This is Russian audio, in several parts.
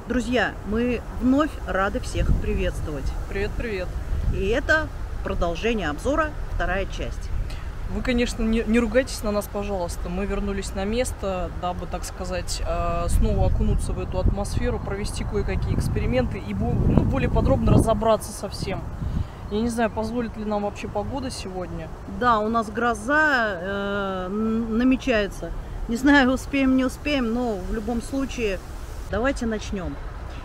Друзья, мы вновь рады всех приветствовать. Привет, привет. И это продолжение обзора, вторая часть. Вы, конечно, не ругайтесь на нас, пожалуйста. Мы вернулись на место, дабы, так сказать, снова окунуться в эту атмосферу, провести кое-какие эксперименты и более подробно разобраться со всем. Я не знаю, позволит ли нам вообще погода сегодня. Да, у нас гроза намечается. Не знаю, успеем, не успеем, но в любом случае давайте начнем.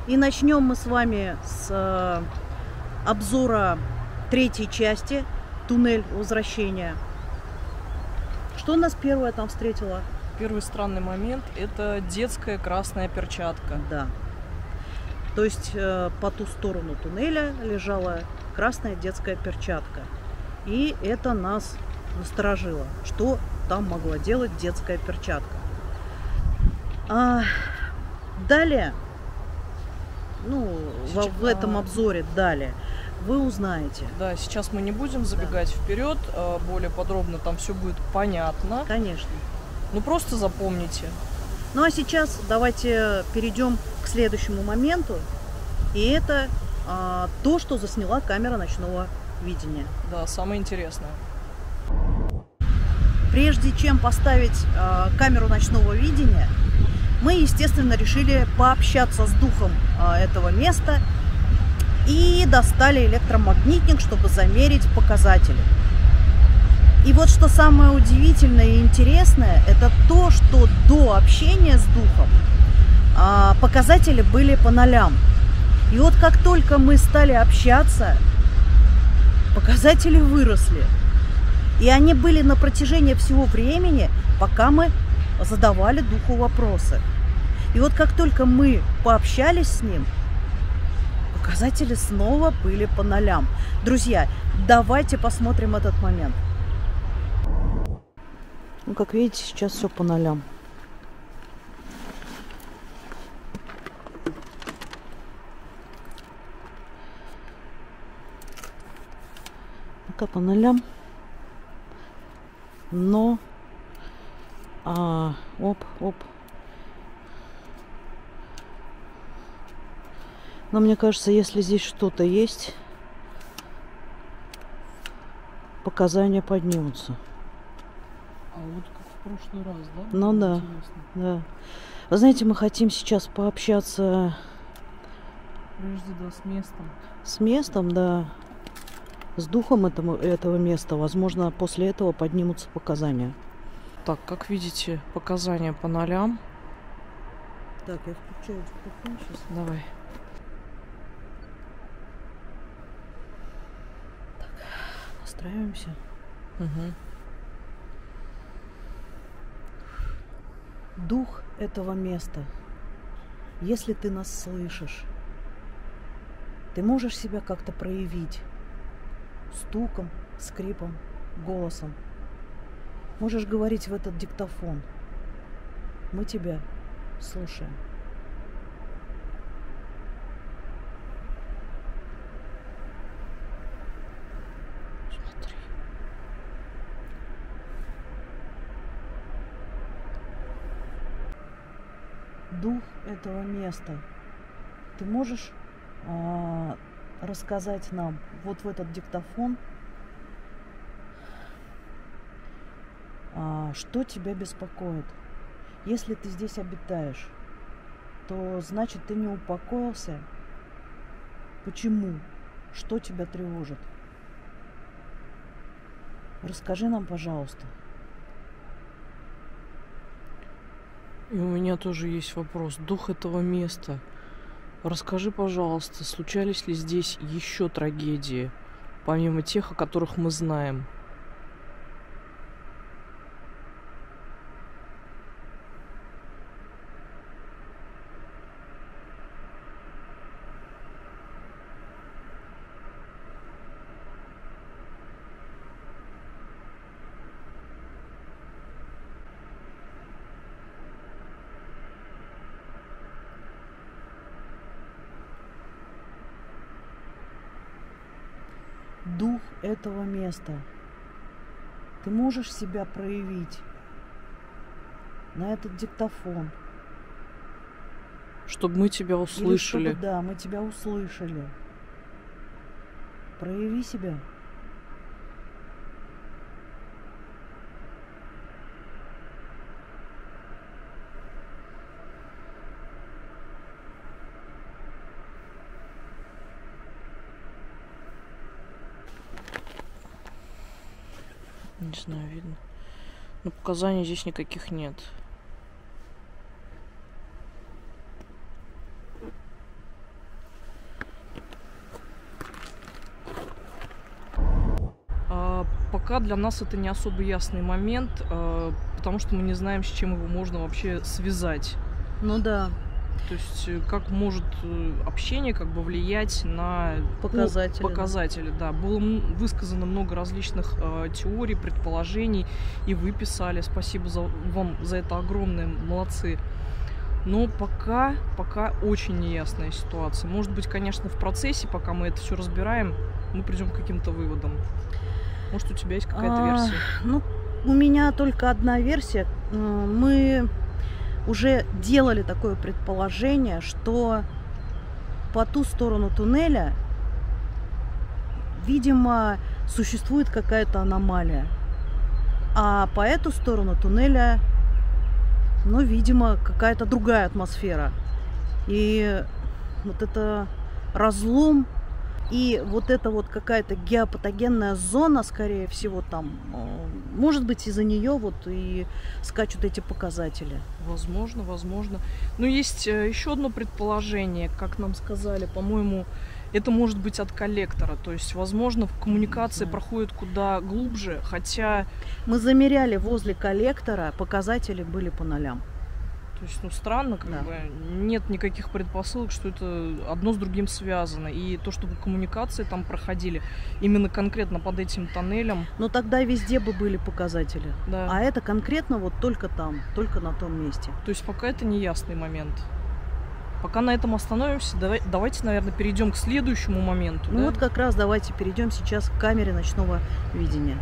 И начнем мы с вами с обзора третьей части «Туннель возвращения». Что нас первое там встретило? Первый странный момент – это детская красная перчатка. Да. То есть по ту сторону туннеля лежала красная детская перчатка. И это нас насторожило. Что там могла делать детская перчатка? Далее, в этом обзоре далее вы узнаете. Да, сейчас мы не будем забегать вперед, более подробно там все будет понятно. Конечно. Ну просто запомните. Ну а сейчас давайте перейдем к следующему моменту. И это то, что засняла камера ночного видения. Да, самое интересное. Прежде чем поставить камеру ночного видения, мы, естественно, решили пообщаться с духом этого места и достали электромагнитник, чтобы замерить показатели. И вот что самое удивительное и интересное, это то, что до общения с духом показатели были по нолям. И вот как только мы стали общаться, показатели выросли. И они были на протяжении всего времени, пока мы задавали духу вопросы. И вот как только мы пообщались с ним, показатели снова были по нолям. Друзья, давайте посмотрим этот момент. Ну, как видите, сейчас все по нолям. Пока по нолям. Но оп. Но мне кажется, если здесь что-то есть, показания поднимутся. А вот как в прошлый раз, да? Ну да, да. Вы знаете, мы хотим сейчас пообщаться Прежде, с местом. С местом, да. С духом этого места. Возможно, после этого поднимутся показания. Так, как видите, показания по нолям. Так, я включаю диктофон сейчас. Давай. Так, настраиваемся. Угу. Дух этого места. Если ты нас слышишь, ты можешь себя как-то проявить стуком, скрипом, голосом. Можешь говорить в этот диктофон. Мы тебя слушаем. Смотри. Дух этого места. Ты можешь рассказать нам вот в этот диктофон, что тебя беспокоит? Если ты здесь обитаешь, то значит ты не упокоился. Почему? Что тебя тревожит? Расскажи нам, пожалуйста. И у меня тоже есть вопрос. Дух этого места. Расскажи, пожалуйста, случались ли здесь еще трагедии, помимо тех, о которых мы знаем? Дух этого места. Ты можешь себя проявить на этот диктофон? Чтобы мы тебя услышали. Или чтобы, да, мы тебя услышали. Прояви себя. Не знаю, видно. Но показаний здесь никаких нет. Пока для нас это не особо ясный момент, потому что мы не знаем, с чем его можно вообще связать. Ну да. То есть как может общение как бы влиять на показатели. Да. Было высказано много различных теорий, предположений, и вы писали. Спасибо вам за это огромное, молодцы. Но пока очень неясная ситуация. Может быть, конечно, в процессе, пока мы это все разбираем, мы придем к каким-то выводам. Может, у тебя есть какая-то версия? Ну, у меня только одна версия. Мы уже делали такое предположение, что по ту сторону туннеля, видимо, существует какая-то аномалия. А по эту сторону туннеля, ну, видимо, какая-то другая атмосфера. И вот это разлом, и вот это вот какая-то геопатогенная зона, скорее всего, там, может быть, из-за нее вот и скачут эти показатели. Возможно. Но есть еще одно предположение, как нам сказали, по-моему, это может быть от коллектора. То есть, возможно, коммуникация проходит куда глубже, хотя... Мы замеряли возле коллектора, показатели были по нолям. То есть, ну, странно, как бы, нет никаких предпосылок, что это одно с другим связано. И то, чтобы коммуникации там проходили именно конкретно под этим тоннелем... Но тогда везде бы были показатели. Да. А это конкретно вот только там, только на том месте. То есть пока это неясный момент. Пока на этом остановимся, давайте, наверное, перейдем к следующему моменту. Ну вот как раз давайте перейдем сейчас к камере ночного видения.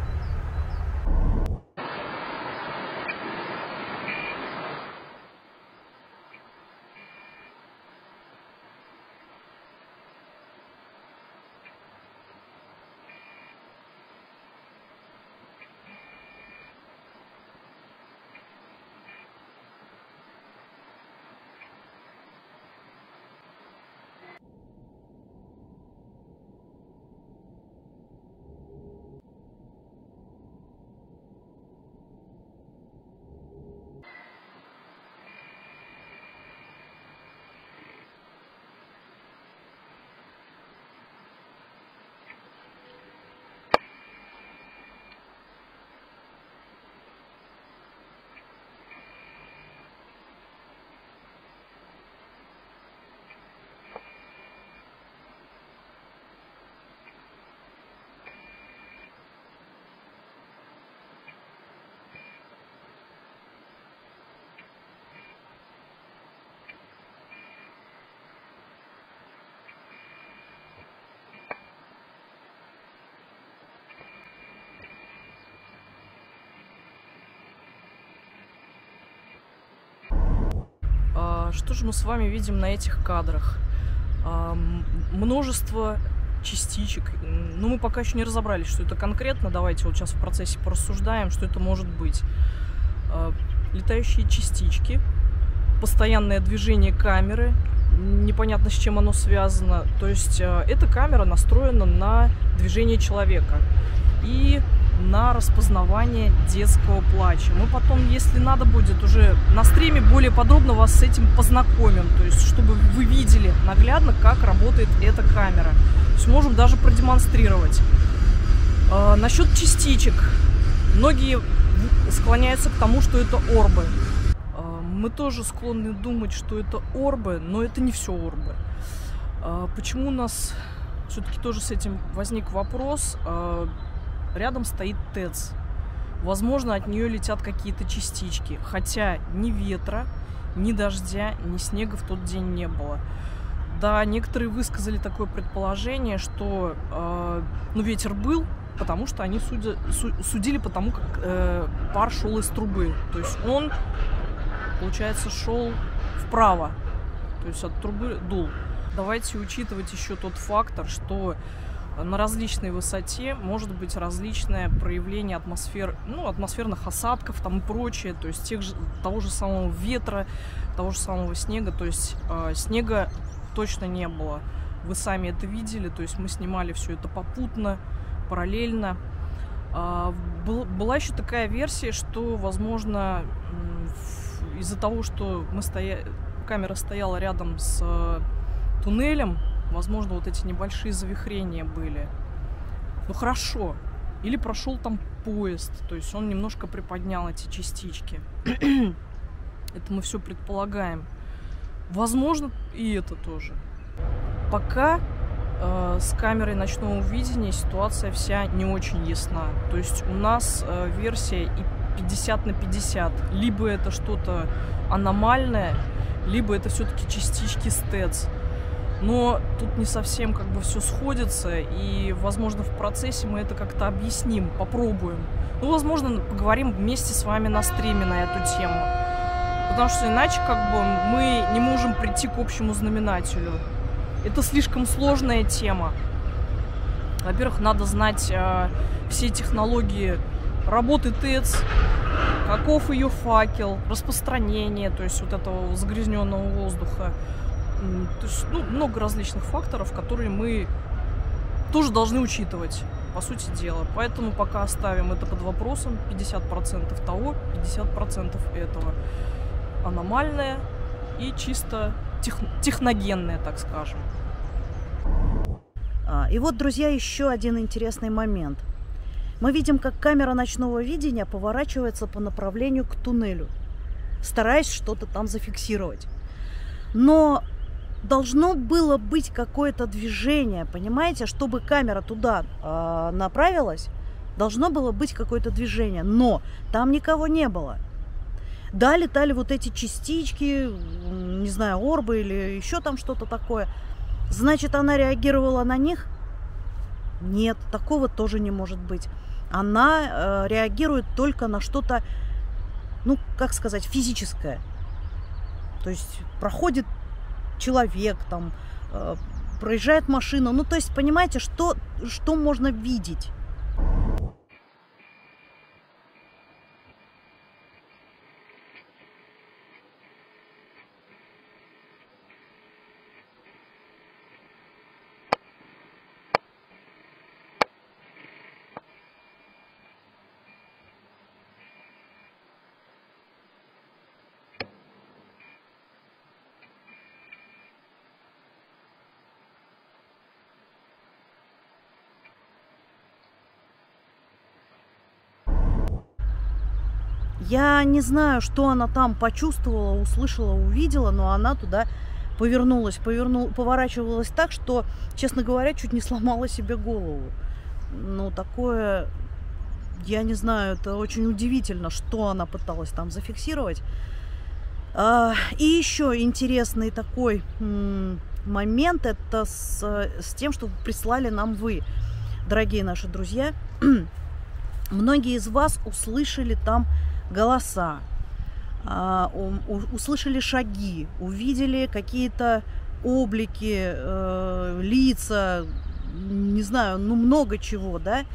Что же мы с вами видим на этих кадрах? Множество частичек. Но мы пока еще не разобрались, что это конкретно. Давайте вот сейчас в процессе порассуждаем, что это может быть. Летающие частички, постоянное движение камеры, непонятно с чем оно связано. То есть эта камера настроена на движение человека. И на распознавание детского плача. Мы потом, если надо будет, уже на стриме более подробно вас с этим познакомим, то есть чтобы вы видели наглядно, как работает эта камера. То есть можем даже продемонстрировать. Насчет частичек. Многие склоняются к тому, что это орбы. Мы тоже склонны думать, что это орбы, но это не все орбы. Почему у нас все-таки тоже с этим возник вопрос? Рядом стоит ТЭЦ. Возможно, от нее летят какие-то частички. Хотя ни ветра, ни дождя, ни снега в тот день не было. Да, некоторые высказали такое предположение, что ветер был, потому что они судили по тому, как пар шел из трубы. То есть он, получается, шел вправо. То есть от трубы дул. Давайте учитывать еще тот фактор, что на различной высоте может быть различное проявление атмосферных осадков там и прочее, то есть того же самого ветра, того же самого снега, то есть снега точно не было. Вы сами это видели, то есть мы снимали все это попутно, параллельно. Была еще такая версия, что, возможно, из-за того, что камера стояла рядом с туннелем, возможно, вот эти небольшие завихрения были. Ну хорошо. Или прошел там поезд, то есть он немножко приподнял эти частички. Это мы все предполагаем. Возможно, и это тоже. Пока с камерой ночного видения ситуация вся не очень ясна. То есть у нас версия и 50 на 50. Либо это что-то аномальное, либо это все-таки частички с ТЭЦ. Но тут не совсем как бы все сходится, и, возможно, в процессе мы это как-то объясним, попробуем. Ну, возможно, поговорим вместе с вами на стриме на эту тему. Потому что иначе как бы мы не можем прийти к общему знаменателю. Это слишком сложная тема. Во-первых, надо знать все технологии работы ТЭЦ, каков ее факел, распространение, то есть вот этого загрязненного воздуха. То есть, много различных факторов, которые мы тоже должны учитывать, по сути дела. Поэтому пока оставим это под вопросом. 50% того, 50% этого. Аномальное и чисто техногенное, так скажем. И вот, друзья, еще один интересный момент. Мы видим, как камера ночного видения поворачивается по направлению к туннелю, стараясь что-то там зафиксировать. Но должно было быть какое-то движение, понимаете? Чтобы камера туда направилась, должно было быть какое-то движение. Но там никого не было. Да, летали вот эти частички, не знаю, орбы или еще там что-то такое. Значит, она реагировала на них? Нет, такого тоже не может быть. Она реагирует только на что-то, как сказать, физическое. То есть проходит человек, там, проезжает машина. То есть, понимаете, что можно видеть? Я не знаю, что она там почувствовала, услышала, увидела, но она туда поворачивалась так, что, честно говоря, чуть не сломала себе голову. Такое, я не знаю, это очень удивительно, что она пыталась там зафиксировать. И еще интересный такой момент, это с тем, что прислали нам вы, дорогие наши друзья. Многие из вас услышали там голоса, услышали шаги, увидели какие-то облики, лица, не знаю, много чего, да.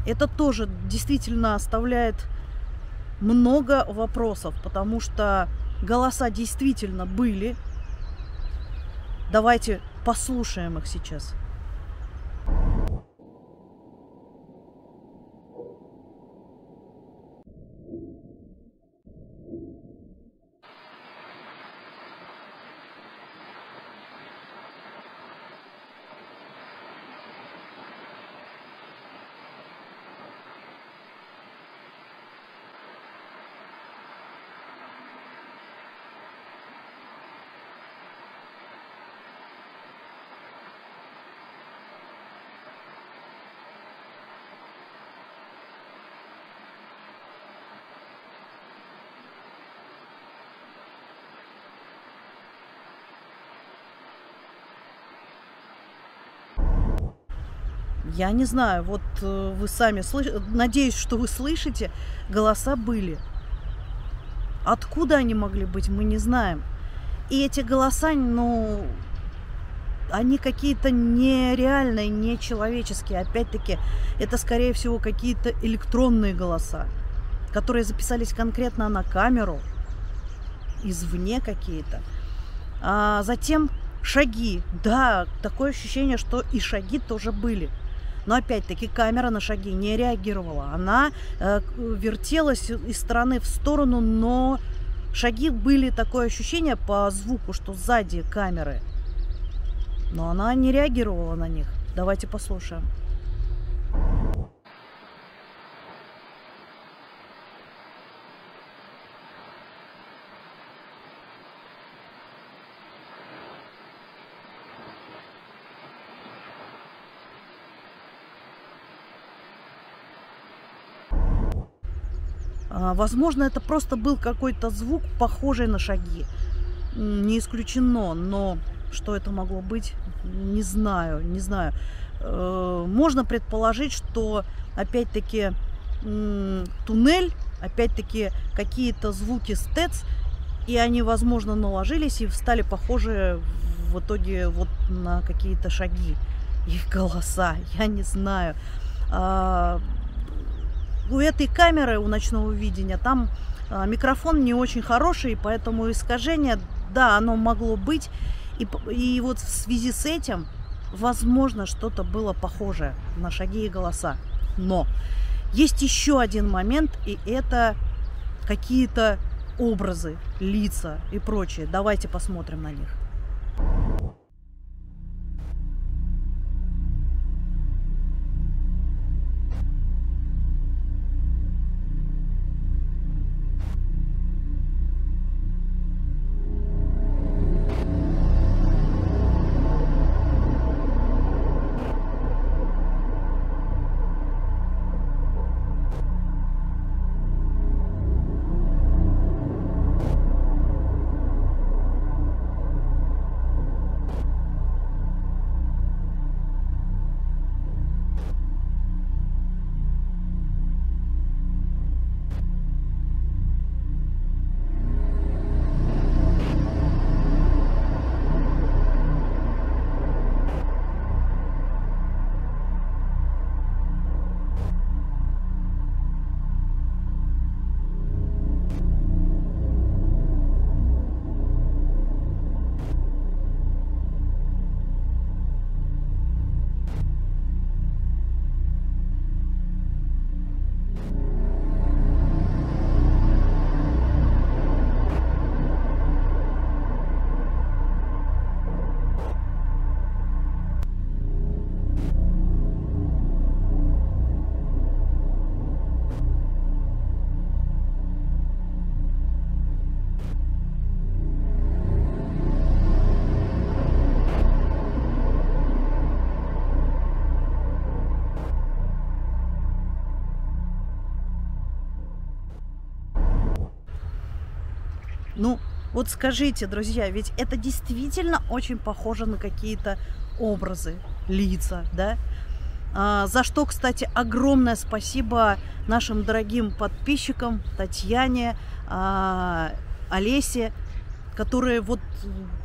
Это тоже действительно оставляет много вопросов, потому что голоса действительно были. Давайте послушаем их сейчас. Я не знаю, вот вы сами слышите, надеюсь, что вы слышите, голоса были. Откуда они могли быть, мы не знаем. И эти голоса, ну, они какие-то нереальные, нечеловеческие. Опять-таки, это, скорее всего, какие-то электронные голоса, которые записались конкретно на камеру, извне какие-то. А затем шаги. Да, такое ощущение, что и шаги тоже были. Но опять-таки камера на шаги не реагировала. Она вертелась из стороны в сторону, но шаги были, такое ощущение по звуку, что сзади камеры. Но она не реагировала на них. Давайте послушаем. Возможно, это просто был какой-то звук, похожий на шаги. Не исключено, но что это могло быть, не знаю, не знаю. Можно предположить, что опять-таки туннель, опять-таки какие-то звуки стэц, и они, возможно, наложились и стали похожи в итоге вот на какие-то шаги и голоса. Я не знаю. У этой камеры, у ночного видения, там микрофон не очень хороший, поэтому искажение, да, оно могло быть. И вот в связи с этим, возможно, что-то было похожее на шаги и голоса. Но есть еще один момент, и это какие-то образы, лица и прочее. Давайте посмотрим на них. Ну, вот скажите, друзья, ведь это действительно очень похоже на какие-то образы, лица, да? За что, кстати, огромное спасибо нашим дорогим подписчикам, Татьяне, Олесе, которые вот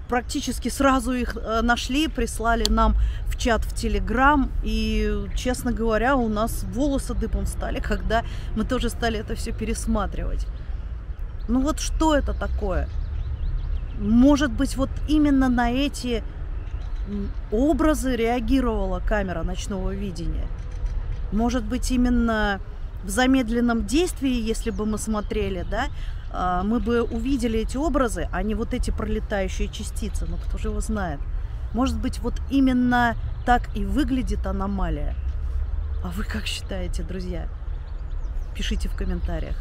практически сразу их нашли, прислали нам в чат в Телеграм. И, честно говоря, у нас волосы дыбом стали, когда мы тоже стали это все пересматривать. Ну вот что это такое? Может быть, вот именно на эти образы реагировала камера ночного видения? Может быть, именно в замедленном действии, если бы мы смотрели, да, мы бы увидели эти образы, а не вот эти пролетающие частицы. Ну, кто же его знает? Может быть, вот именно так и выглядит аномалия. А вы как считаете, друзья? Пишите в комментариях.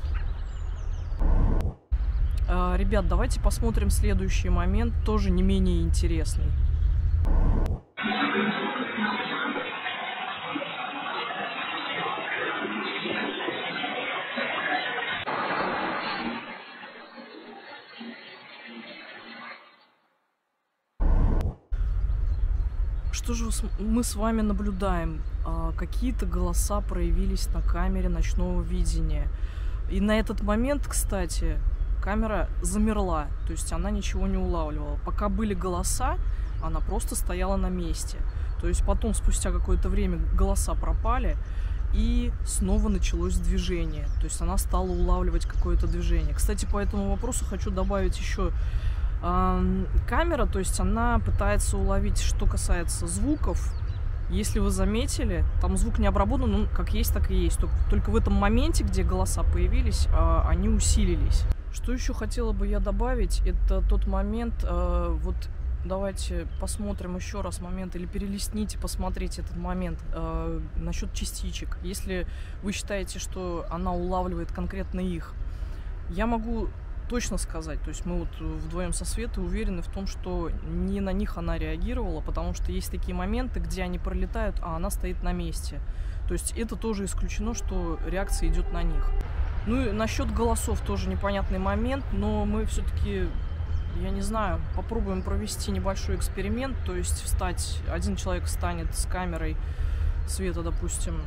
Ребят, давайте посмотрим следующий момент, тоже не менее интересный. что же мы с вами наблюдаем? Какие-то голоса проявились на камере ночного видения. И на этот момент, кстати, камера замерла, то есть она ничего не улавливала. Пока были голоса, она просто стояла на месте. То есть потом, спустя какое-то время, голоса пропали, и снова началось движение. То есть она стала улавливать какое-то движение. Кстати, по этому вопросу хочу добавить еще камера, то есть она пытается уловить, что касается звуков. Если вы заметили, там звук не обработан, ну, как есть, так и есть. Только в этом моменте, где голоса появились, они усилились. Что еще хотела бы я добавить, это тот момент, вот давайте посмотрим еще раз момент, или перелистните, посмотрите этот момент насчет частичек. Если вы считаете, что она улавливает конкретно их, я могу точно сказать, то есть мы вот вдвоем со Светой уверены в том, что не на них она реагировала, потому что есть такие моменты, где они пролетают, а она стоит на месте. То есть это тоже исключено, что реакция идет на них. Ну и насчет голосов тоже непонятный момент, но мы все-таки, я не знаю, попробуем провести небольшой эксперимент, то есть встать, один человек встанет с камерой, Света, допустим,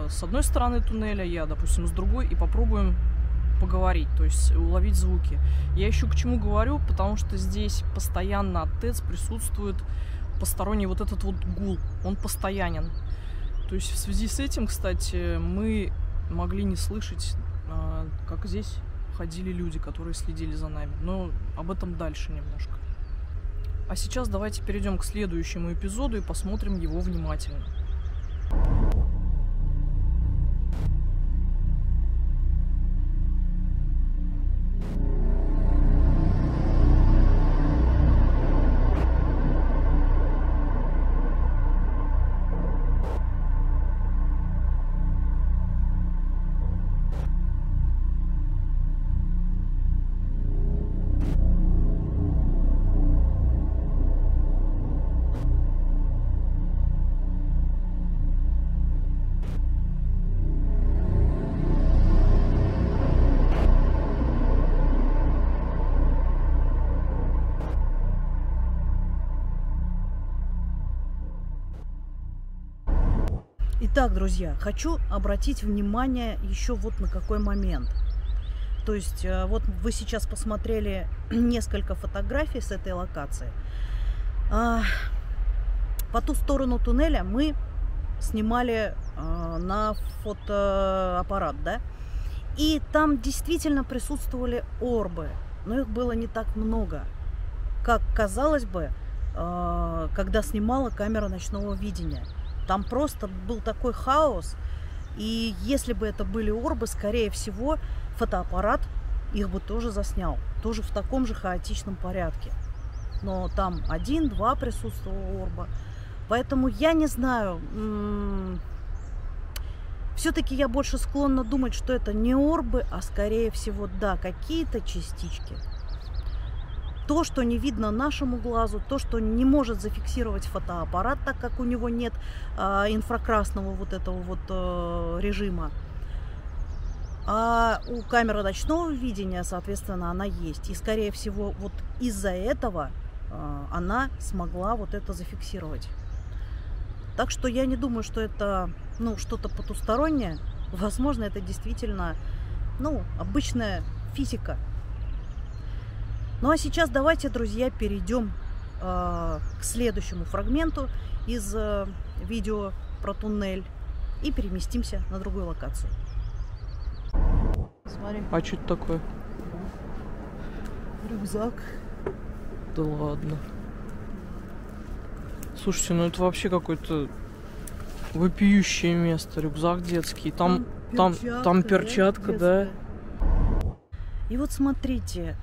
с одной стороны туннеля, я, допустим, с другой, и попробуем поговорить, то есть уловить звуки. Я еще к чему говорю, потому что здесь постоянно от ТЭЦ присутствует посторонний вот этот вот гул, он постоянен. То есть в связи с этим, кстати, мы могли не слышать, как здесь ходили люди, которые следили за нами, но об этом дальше немножко. А сейчас давайте перейдем к следующему эпизоду и посмотрим его внимательно. Итак, друзья, хочу обратить внимание еще вот на какой момент. То есть вот вы сейчас посмотрели несколько фотографий с этой локации. По ту сторону туннеля мы снимали на фотоаппарат, да? И там действительно присутствовали орбы, но их было не так много, как казалось бы, когда снимала камера ночного видения. Там просто был такой хаос, и если бы это были орбы, скорее всего, фотоаппарат их бы тоже заснял, тоже в таком же хаотичном порядке. Но там 1-2 присутствовало орба, поэтому я не знаю, все-таки я больше склонна думать, что это не орбы, а скорее всего, да, какие-то частички. То, что не видно нашему глазу, то, что не может зафиксировать фотоаппарат, так как у него нет инфракрасного вот этого вот режима. А у камеры ночного видения, соответственно, она есть. И, скорее всего, вот из-за этого она смогла вот это зафиксировать. Так что я не думаю, что это, ну, что-то потустороннее. Возможно, это действительно, ну, обычная физика. Ну а сейчас давайте, друзья, перейдем к следующему фрагменту из видео про туннель и переместимся на другую локацию. Смотри. А что это такое? Рюкзак. Да ладно. Слушайте, ну это вообще какое-то вопиющее место. Рюкзак детский. Там перчатка, да? И вот смотрите,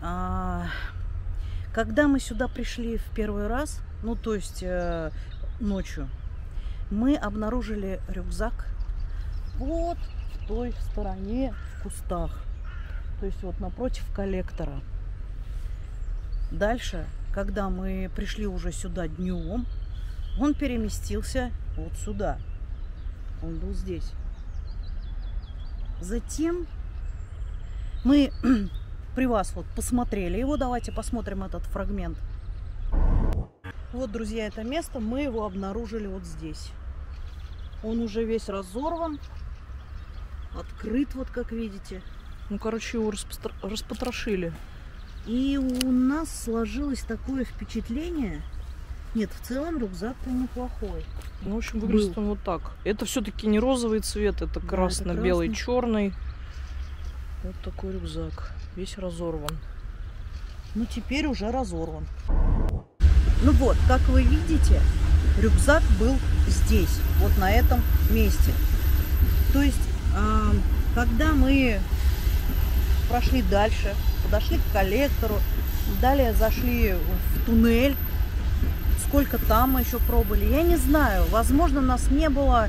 когда мы сюда пришли в первый раз, ну то есть ночью, мы обнаружили рюкзак вот в той стороне, в кустах, то есть вот напротив коллектора. Дальше, когда мы пришли уже сюда днем, он переместился вот сюда, он был здесь. Затем мы при вас вот посмотрели его, давайте посмотрим этот фрагмент. Вот, друзья, это место, мы его обнаружили вот здесь. Он уже весь разорван, открыт, вот как видите. Ну, короче, его распотрошили. И у нас сложилось такое впечатление. Нет, в целом рюкзак-то неплохой. Ну, в общем, выглядит он вот так. Это все-таки не розовый цвет, это Да, красно-белый, это черный. Вот такой рюкзак. Весь разорван. Ну, теперь уже разорван. Ну вот, как вы видите, рюкзак был здесь, вот на этом месте. То есть, когда мы прошли дальше, подошли к коллектору, далее зашли в туннель, сколько там мы еще пробыли, я не знаю. Возможно, нас не было,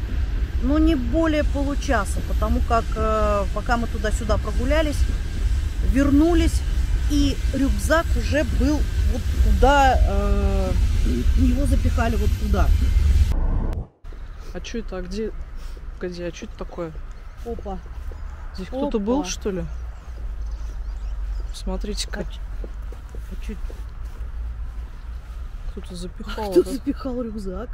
ну, не более получаса, потому как пока мы туда-сюда прогулялись, вернулись, и рюкзак уже был вот туда, его запихали вот туда. А что это? А где? Погоди, а что это такое? Опа. Здесь кто-то был, что ли? Смотрите-ка. Кто-то запихал. Кто-то запихал рюкзак.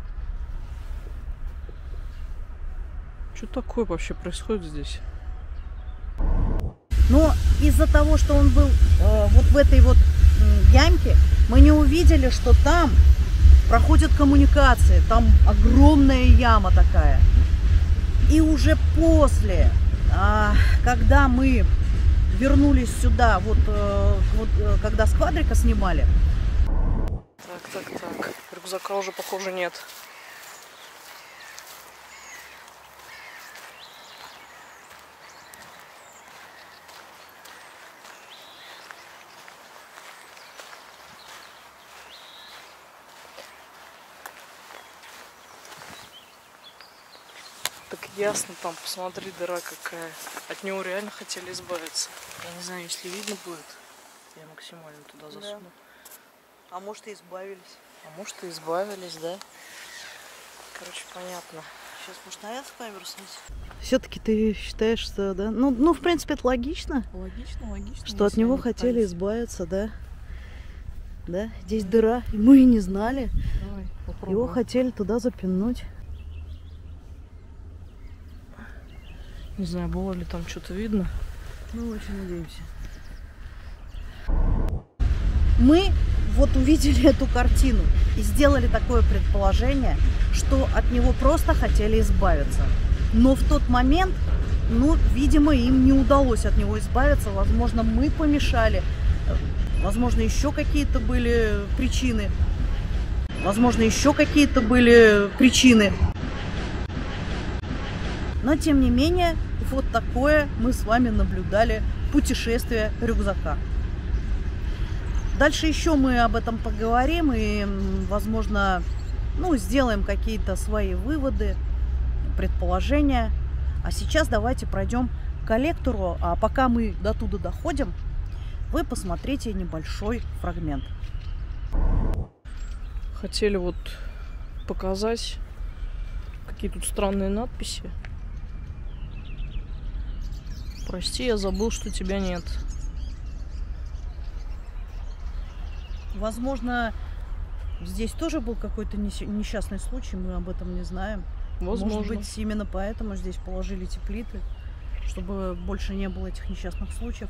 Что такое вообще происходит здесь? Но из-за того, что он был вот в этой вот ямке, мы не увидели, что там проходят коммуникации. Там огромная яма такая. И уже после, когда мы вернулись сюда, вот когда с квадрика снимали. Так. Рюкзака уже, похоже, нет. Так ясно, там, посмотри, дыра какая. От него реально хотели избавиться. Я не знаю, если видно будет, я максимально туда засуну. Да. А может, и избавились. А может, и избавились, да? Короче, понятно. Сейчас, может, на эту камеру снять? Все-таки ты считаешь, что, да? Ну, в принципе, это логично. Логично. Что от него хотели избавиться, да? Да, здесь дыра, и мы и не знали. Давай, попробуем. Его хотели туда запинуть. Не знаю, было ли там что-то видно. Мы очень надеемся. Мы вот увидели эту картину и сделали такое предположение, что от него просто хотели избавиться. Но в тот момент, ну, видимо, им не удалось от него избавиться. Возможно, мы помешали. Возможно, еще какие-то были причины. Но, тем не менее, вот такое мы с вами наблюдали путешествие рюкзака. Дальше еще мы об этом поговорим и, возможно, ну, сделаем какие-то свои выводы, предположения. А сейчас давайте пройдем к коллектору, а пока мы до туда доходим, вы посмотрите небольшой фрагмент. Хотели вот показать, какие тут странные надписи. Прости, я забыл, что тебя нет. Возможно, здесь тоже был какой-то несчастный случай, мы об этом не знаем. Возможно. Может быть, именно поэтому здесь положили эти плиты, чтобы больше не было этих несчастных случаев.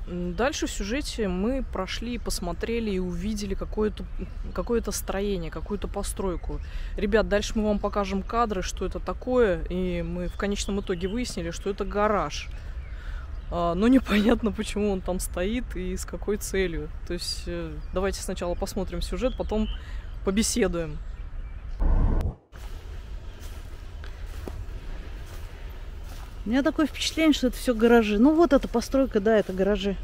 Дальше в сюжете мы прошли, посмотрели и увидели какое-то строение, какую-то постройку. Ребят, дальше мы вам покажем кадры, что это такое, и мы в конечном итоге выяснили, что это гараж. Но непонятно, почему он там стоит и с какой целью. То есть давайте сначала посмотрим сюжет, потом побеседуем. У меня такое впечатление, что это все гаражи. Ну вот эта постройка, да, это гаражи.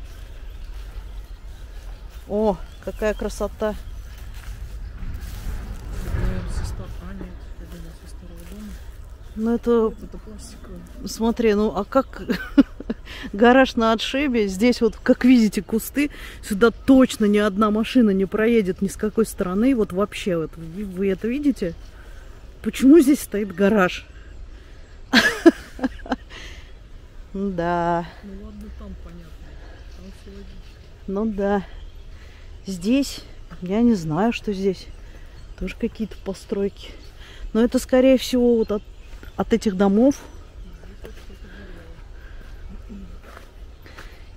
О, какая красота. Ну это пластиковый. Смотри, ну а как гараж на отшибе, здесь вот, как видите, кусты, сюда точно ни одна машина не проедет ни с какой стороны, вот вообще, вот, вы это видите? Почему здесь стоит гараж? Да. Ну ладно, там понятно. Там все логично. Ну да. Здесь Я не знаю, что здесь. Тоже какие-то постройки. Но это, скорее всего, вот от этих домов.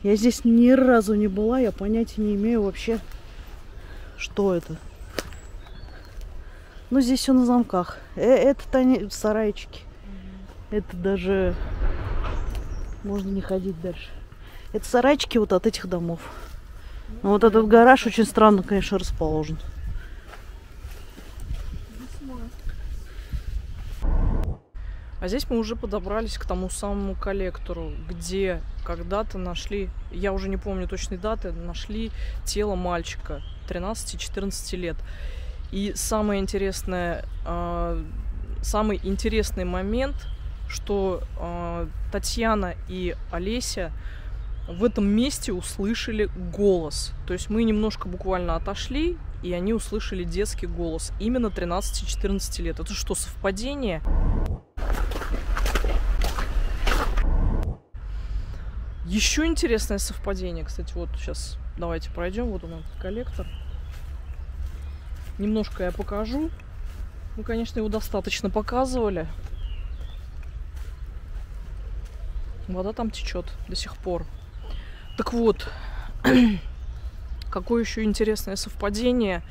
Я здесь ни разу не была, я понятия не имею вообще, что это. Ну, здесь все на замках. Это они сарайчики. Это даже... Можно не ходить дальше. Это сарайчики вот от этих домов. Но вот этот гараж очень странно, конечно, расположен. А здесь мы уже подобрались к тому самому коллектору, где когда-то нашли, я уже не помню точной даты, нашли тело мальчика 13-14 лет. И самый интересный момент, что Татьяна и Олеся в этом месте услышали голос. То есть мы немножко буквально отошли, и они услышали детский голос именно 13-14 лет. Это что, совпадение? Еще интересное совпадение, кстати, вот сейчас давайте пройдем, вот он этот коллектор. Немножко я покажу. Мы, конечно, его достаточно показывали. Вода там течет до сих пор. Так вот, какое еще интересное совпадение,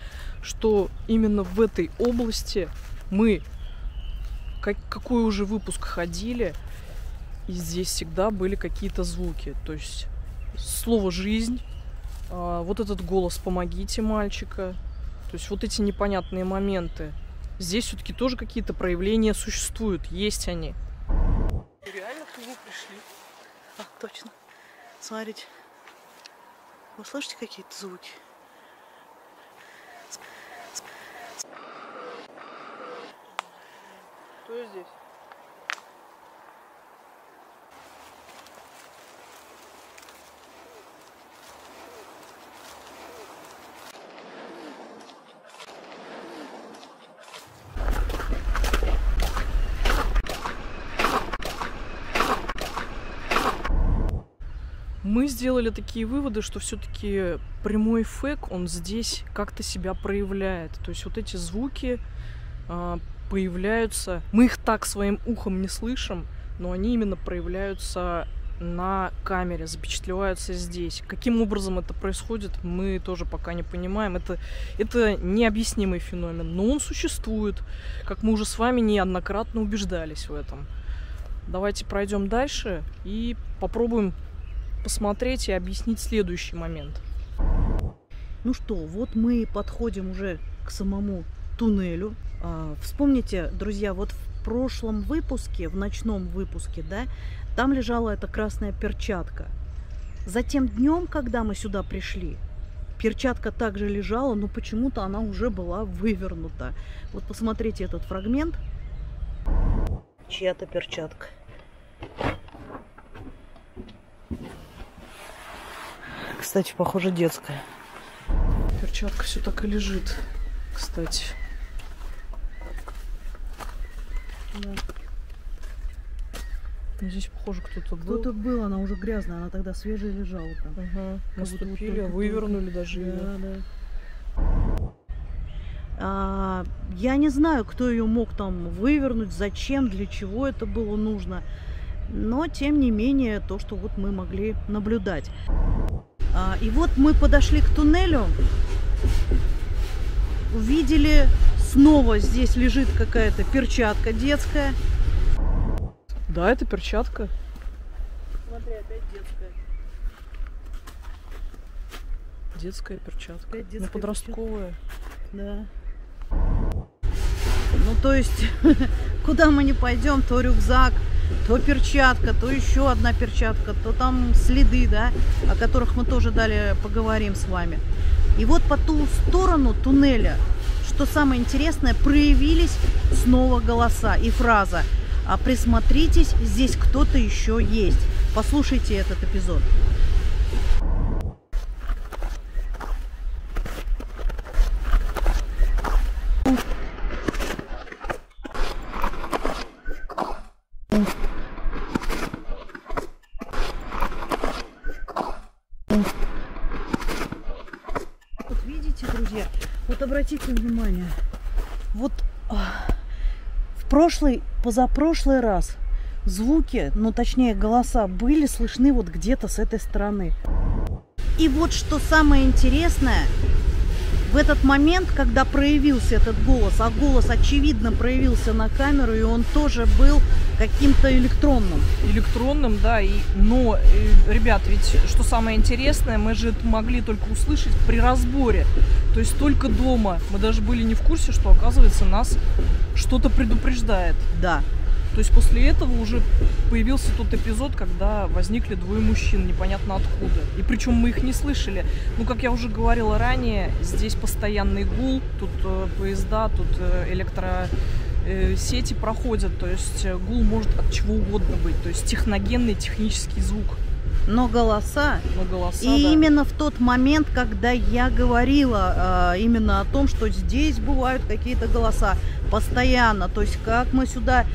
что именно в этой области мы, какой уже выпуск ходили, и здесь всегда были какие-то звуки. То есть слово «жизнь», вот этот голос «помогите» мальчика. То есть вот эти непонятные моменты. Здесь все-таки тоже какие-то проявления существуют. Есть они. Реально к нему пришли. А, точно. Смотрите. Вы слышите какие-то звуки? Кто здесь? Мы сделали такие выводы, что все-таки прямой эффект, он здесь как-то себя проявляет. То есть вот эти звуки появляются, мы их так своим ухом не слышим, но они именно проявляются на камере, запечатлеваются здесь. Каким образом это происходит, мы тоже пока не понимаем. Это необъяснимый феномен, но он существует, как мы уже с вами неоднократно убеждались в этом. Давайте пройдем дальше и попробуем посмотреть и объяснить следующий момент. Ну что, вот мы подходим уже к самому туннелю. Вспомните, друзья, вот в прошлом выпуске, в ночном выпуске, да, там лежала эта красная перчатка. Затем днем, когда мы сюда пришли, перчатка также лежала, но почему-то она уже была вывернута. Вот посмотрите этот фрагмент. Чья-то перчатка. Кстати, похоже, детская. Перчатка все так и лежит, кстати. Да. Здесь, похоже, кто-то был. Кто-то был, она уже грязная, она тогда свежая лежала там. Ага. Наступили, вот вывернули даже ее. Да. Я не знаю, кто ее мог там вывернуть, зачем, для чего это было нужно. Но, тем не менее, то, что вот мы могли наблюдать. И вот мы подошли к туннелю, увидели, снова здесь лежит какая-то перчатка детская. Да, это перчатка. Смотри, опять детская. Детская перчатка. Опять детская, ну, подростковая. Перчатка. Да. Ну, то есть, куда мы не пойдем, то рюкзак, то перчатка, то еще одна перчатка, то там следы, да, о которых мы тоже далее поговорим с вами. И вот по ту сторону туннеля, что самое интересное, проявились снова голоса и фраза: «Присмотритесь, здесь кто-то еще есть». Послушайте этот эпизод. видите, друзья, вот обратите внимание, вот в позапрошлый раз звуки, ну точнее голоса, были слышны вот где-то с этой стороны. И вот что самое интересное, в этот момент, когда проявился этот голос, а голос очевидно проявился на камеру, и он тоже был каким-то электронным. Электронным, да, но, ребят, ведь что самое интересное, мы же это могли только услышать при разборе, то есть только дома. Мы даже были не в курсе, что, оказывается, нас что-то предупреждает. Да. То есть после этого уже появился тот эпизод, когда возникли двое мужчин, непонятно откуда. И причем мы их не слышали. Ну, как я уже говорила ранее, здесь постоянный гул, тут поезда, тут электросети проходят. То есть гул может от чего угодно быть. То есть техногенный технический звук. Но голоса, и да. именно в тот момент, когда я говорила именно о том, что здесь бывают какие-то голоса постоянно, то есть как мы сюда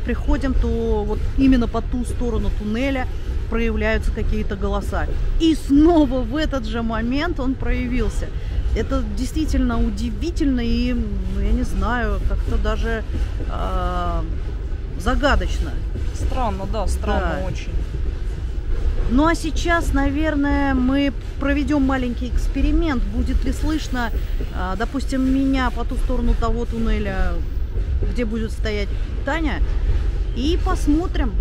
приходим, то вот именно по ту сторону туннеля проявляются какие-то голоса. И снова в этот же момент он проявился. Это действительно удивительно и, я не знаю, как-то даже загадочно. Странно, да, странно Да. очень. Ну а сейчас, наверное, мы проведем маленький эксперимент. Будет ли слышно, допустим, меня по ту сторону того туннеля, где будет стоять Таня, и посмотрим,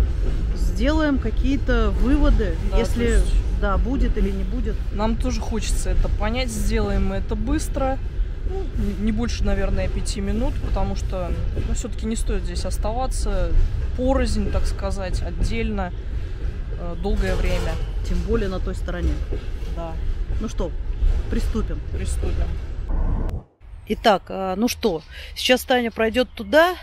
сделаем какие-то выводы, Да, если да, будет или не будет. Нам тоже хочется это понять, сделаем мы это быстро. Ну, не больше, наверное, 5 минут, потому что все-таки не стоит здесь оставаться порознь, так сказать, отдельно. Долгое время. Тем более на той стороне. Да. Ну что, приступим. Приступим. Итак, ну что, сейчас Таня пройдет туда,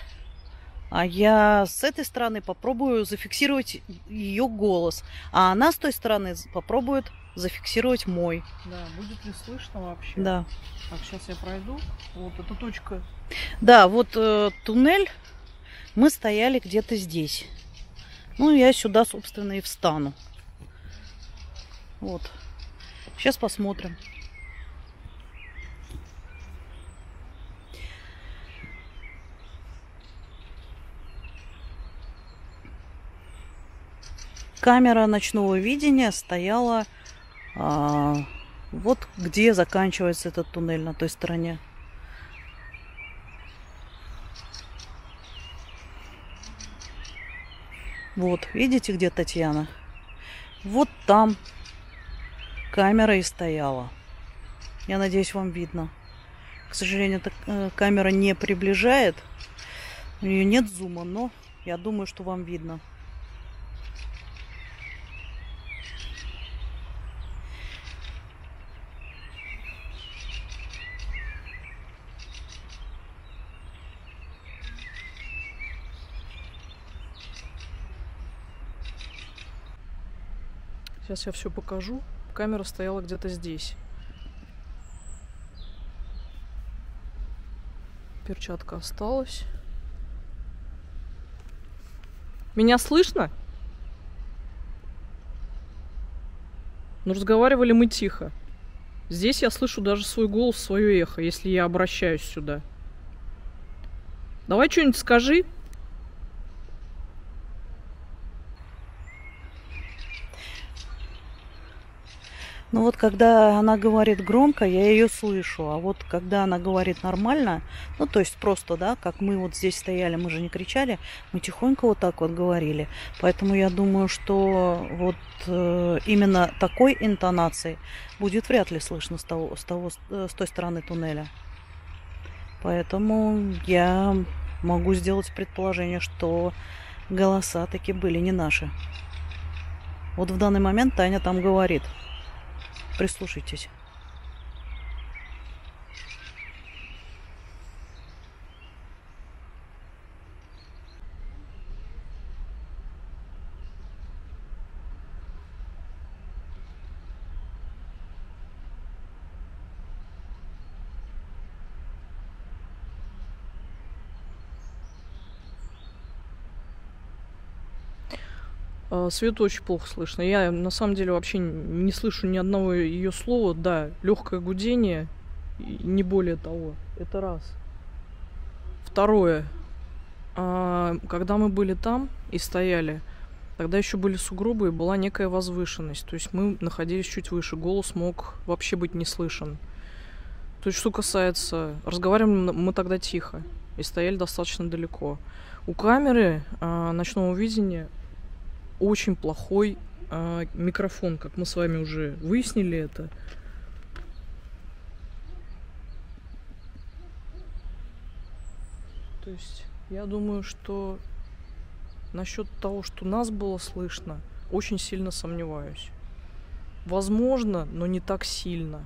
а я с этой стороны попробую зафиксировать ее голос, а она с той стороны попробует зафиксировать мой. Да, будет ли слышно вообще? Да. Так, сейчас я пройду. Вот эта точка. Да, вот туннель, мы стояли где-то здесь. Ну, я сюда, собственно, и встану. Вот. Сейчас посмотрим. Камера ночного видения стояла вот где заканчивается этот туннель, на той стороне. Вот, видите, где Татьяна? Вот там камера и стояла. Я надеюсь, вам видно. К сожалению, камера не приближает. У нее нет зума, но я думаю, что вам видно. Сейчас я все покажу. Камера стояла где-то здесь. Перчатка осталась. Меня слышно? Ну, разговаривали мы тихо. Здесь я слышу даже свой голос, свое эхо, если я обращаюсь сюда. Давай что-нибудь скажи. Ну вот, когда она говорит громко, я ее слышу. А вот когда она говорит нормально, ну то есть просто, да, как мы вот здесь стояли, мы же не кричали, мы тихонько вот так вот говорили. Поэтому я думаю, что вот именно такой интонацией будет вряд ли слышно с той стороны туннеля. Поэтому я могу сделать предположение, что голоса таки были не наши. Вот в данный момент Таня там говорит. Прислушайтесь. Свету очень плохо слышно. Я на самом деле вообще не слышу ни одного ее слова. Да, легкое гудение И не более того. Это раз. Второе. Когда мы были там и стояли, тогда еще были сугробы и была некая возвышенность. То есть мы находились чуть выше. Голос мог вообще быть не слышен. То есть, что касается... Разговаривали мы тогда тихо и стояли достаточно далеко. У камеры ночного видения очень плохой микрофон, как мы с вами уже выяснили это. То есть, я думаю, что насчет того, что нас было слышно, очень сильно сомневаюсь. Возможно, но не так сильно.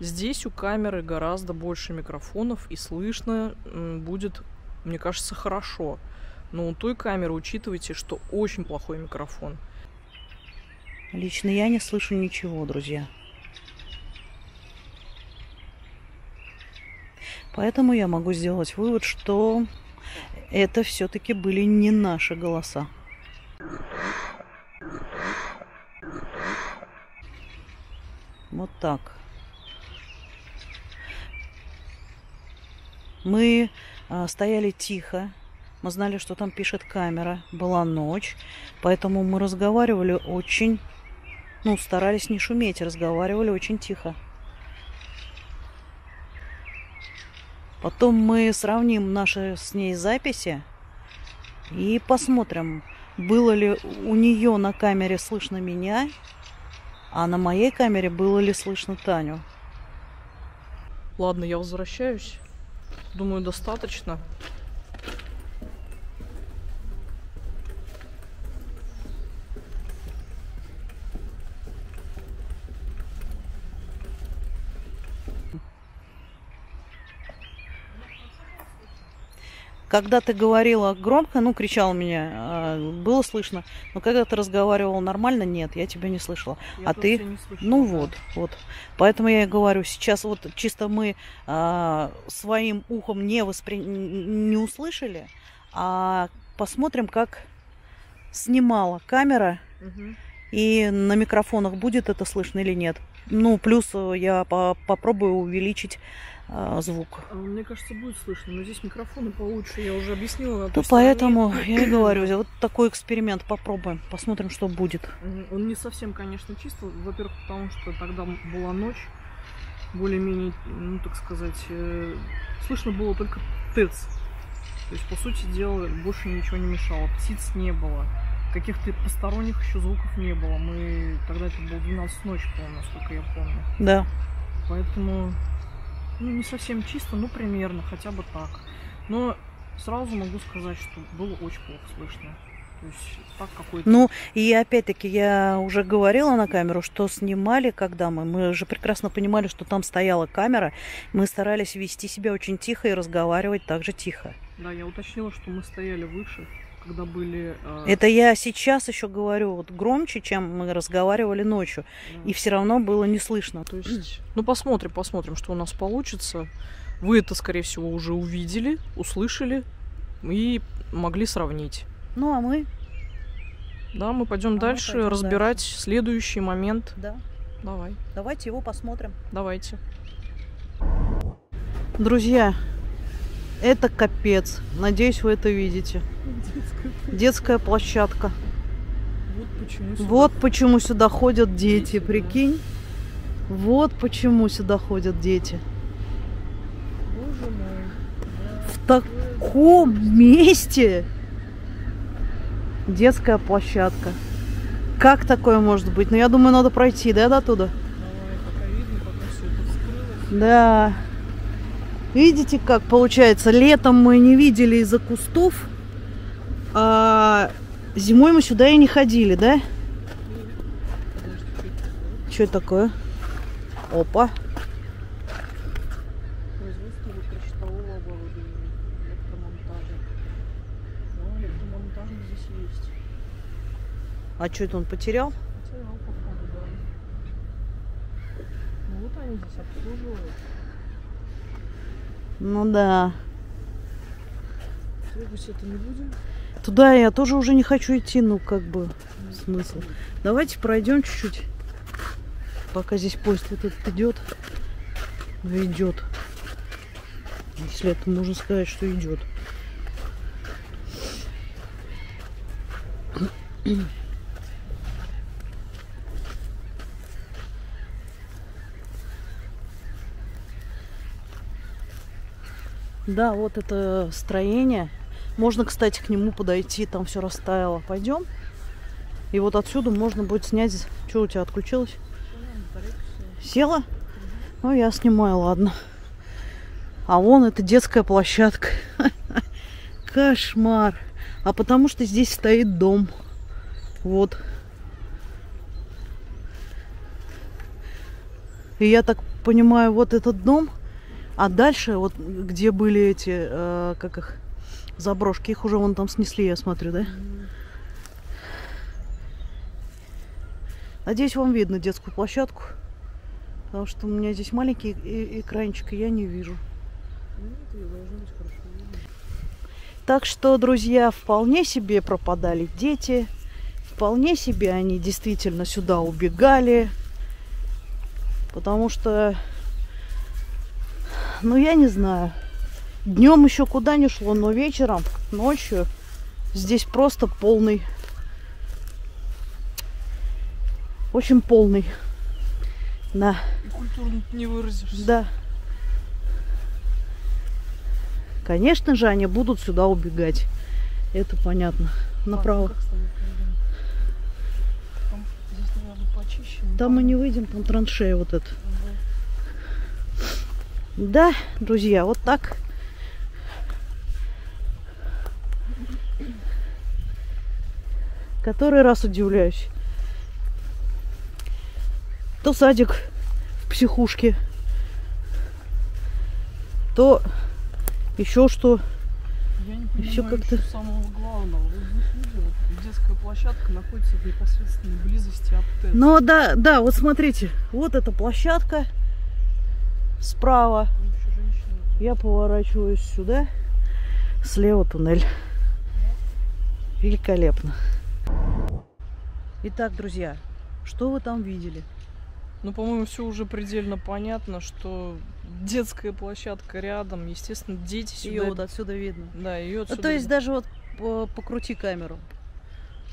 Здесь у камеры гораздо больше микрофонов, и слышно будет, мне кажется, хорошо. Но у той камеры учитывайте, что очень плохой микрофон. Лично я не слышу ничего, друзья. Поэтому я могу сделать вывод, что это все-таки были не наши голоса. Вот так. Мы стояли тихо. Мы знали, что там пишет камера. Была ночь. Поэтому мы разговаривали очень... старались не шуметь. Разговаривали очень тихо. Потом мы сравним наши с ней записи и посмотрим, было ли у нее на камере слышно меня, а на моей камере было ли слышно Таню. Ладно, я возвращаюсь. Думаю, достаточно. Когда ты говорила громко, кричал меня, было слышно. Но когда ты разговаривала нормально, нет, я тебя не слышала. Я ты, не слышала, вот. Поэтому я и говорю, сейчас вот чисто мы своим ухом не услышали, а посмотрим, как снимала камера, и на микрофонах будет это слышно или нет. Плюс я попробую увеличить звук. Мне кажется, будет слышно, но здесь микрофоны получше, я уже объяснила. Поэтому я и говорю, вот такой эксперимент попробуем, посмотрим, что будет. Он не совсем, конечно, чисто, во-первых, потому что тогда была ночь, более-менее, так сказать, слышно было только ТЭЦ. То есть, по сути дела, больше ничего не мешало, птиц не было, каких-то посторонних еще звуков не было. Тогда это было 12 ночи, по-моему, насколько я помню. Да. Поэтому... не совсем чисто, примерно, хотя бы так. Но сразу могу сказать, что было очень плохо слышно. То есть так какой-то... и опять-таки я уже говорила на камеру, что снимали, когда мы же прекрасно понимали, что там стояла камера. Мы старались вести себя очень тихо и разговаривать также тихо. Да, я уточнила, что мы стояли выше, когда были... Это я сейчас еще говорю громче, чем мы разговаривали ночью. Да. И все равно было не слышно. То есть, посмотрим, что у нас получится. Вы это, скорее всего, уже увидели, услышали и могли сравнить. А мы? Да, мы пойдем дальше разбирать следующий момент. Да. Давай. Давайте его посмотрим. Давайте. Друзья, это капец. Надеюсь, вы это видите. Детская площадка. Вот почему сюда ходят дети, прикинь. Вот почему сюда ходят дети. Боже мой. В таком месте детская площадка. Как такое может быть? Я думаю, надо пройти, да, до туда? Давай, пока видно, пока все это вскрылось. Да. Видите, как получается? Летом мы не видели из-за кустов, а зимой мы сюда и не ходили, да? Что это такое? Опа. Производство электрощитового оборудования, электромонтажа. Электромонтаж здесь есть. А что это он потерял? Потерял, походу, да. Вот они здесь обслуживают. Да. Трогать это не будем. Туда я тоже уже не хочу идти, смысл. Давайте пройдем чуть-чуть, пока здесь поезд вот этот идет. идет. Если это можно сказать, что идет. Да, вот это строение. Можно, кстати, к нему подойти. Там все растаяло. Пойдем. И вот отсюда можно будет снять. Что у тебя отключилось? Села? Ну, я снимаю, ладно. А вон это детская площадка. Кошмар. А потому что здесь стоит дом. Вот. И я так понимаю, вот этот дом. А дальше, вот где были эти, как их, заброшки, их уже вон там снесли, я смотрю, да? Надеюсь, вам видно детскую площадку. Потому что у меня здесь маленький экранчик, и я не вижу. Так что, друзья, вполне себе пропадали дети. Вполне себе они действительно сюда убегали. Потому что, ну, я не знаю. Днем еще куда не шло, но вечером, ночью здесь просто полный. Очень полный. Да. И культурно не выразишься. Да. Конечно же, они будут сюда убегать. Это понятно. Направо. Там, здесь, наверное, почище. Там мы не выйдем, там траншея вот эта. Да, друзья, вот так. Который раз удивляюсь. То садик в психушке, то еще что. Я не понимаю, еще как-то самого главного. Вот здесь видите, вот детская площадка находится в непосредственной близости от ТЭЦ. Ну да, да, вот смотрите, вот эта площадка справа. Я поворачиваюсь сюда, слева туннель. Великолепно. Итак, друзья, что вы там видели? Ну, по-моему, все уже предельно понятно, что детская площадка рядом, естественно, дети сюда... Ее вот отсюда видно. Да, ее отсюда... Ну, то есть даже вот покрути камеру.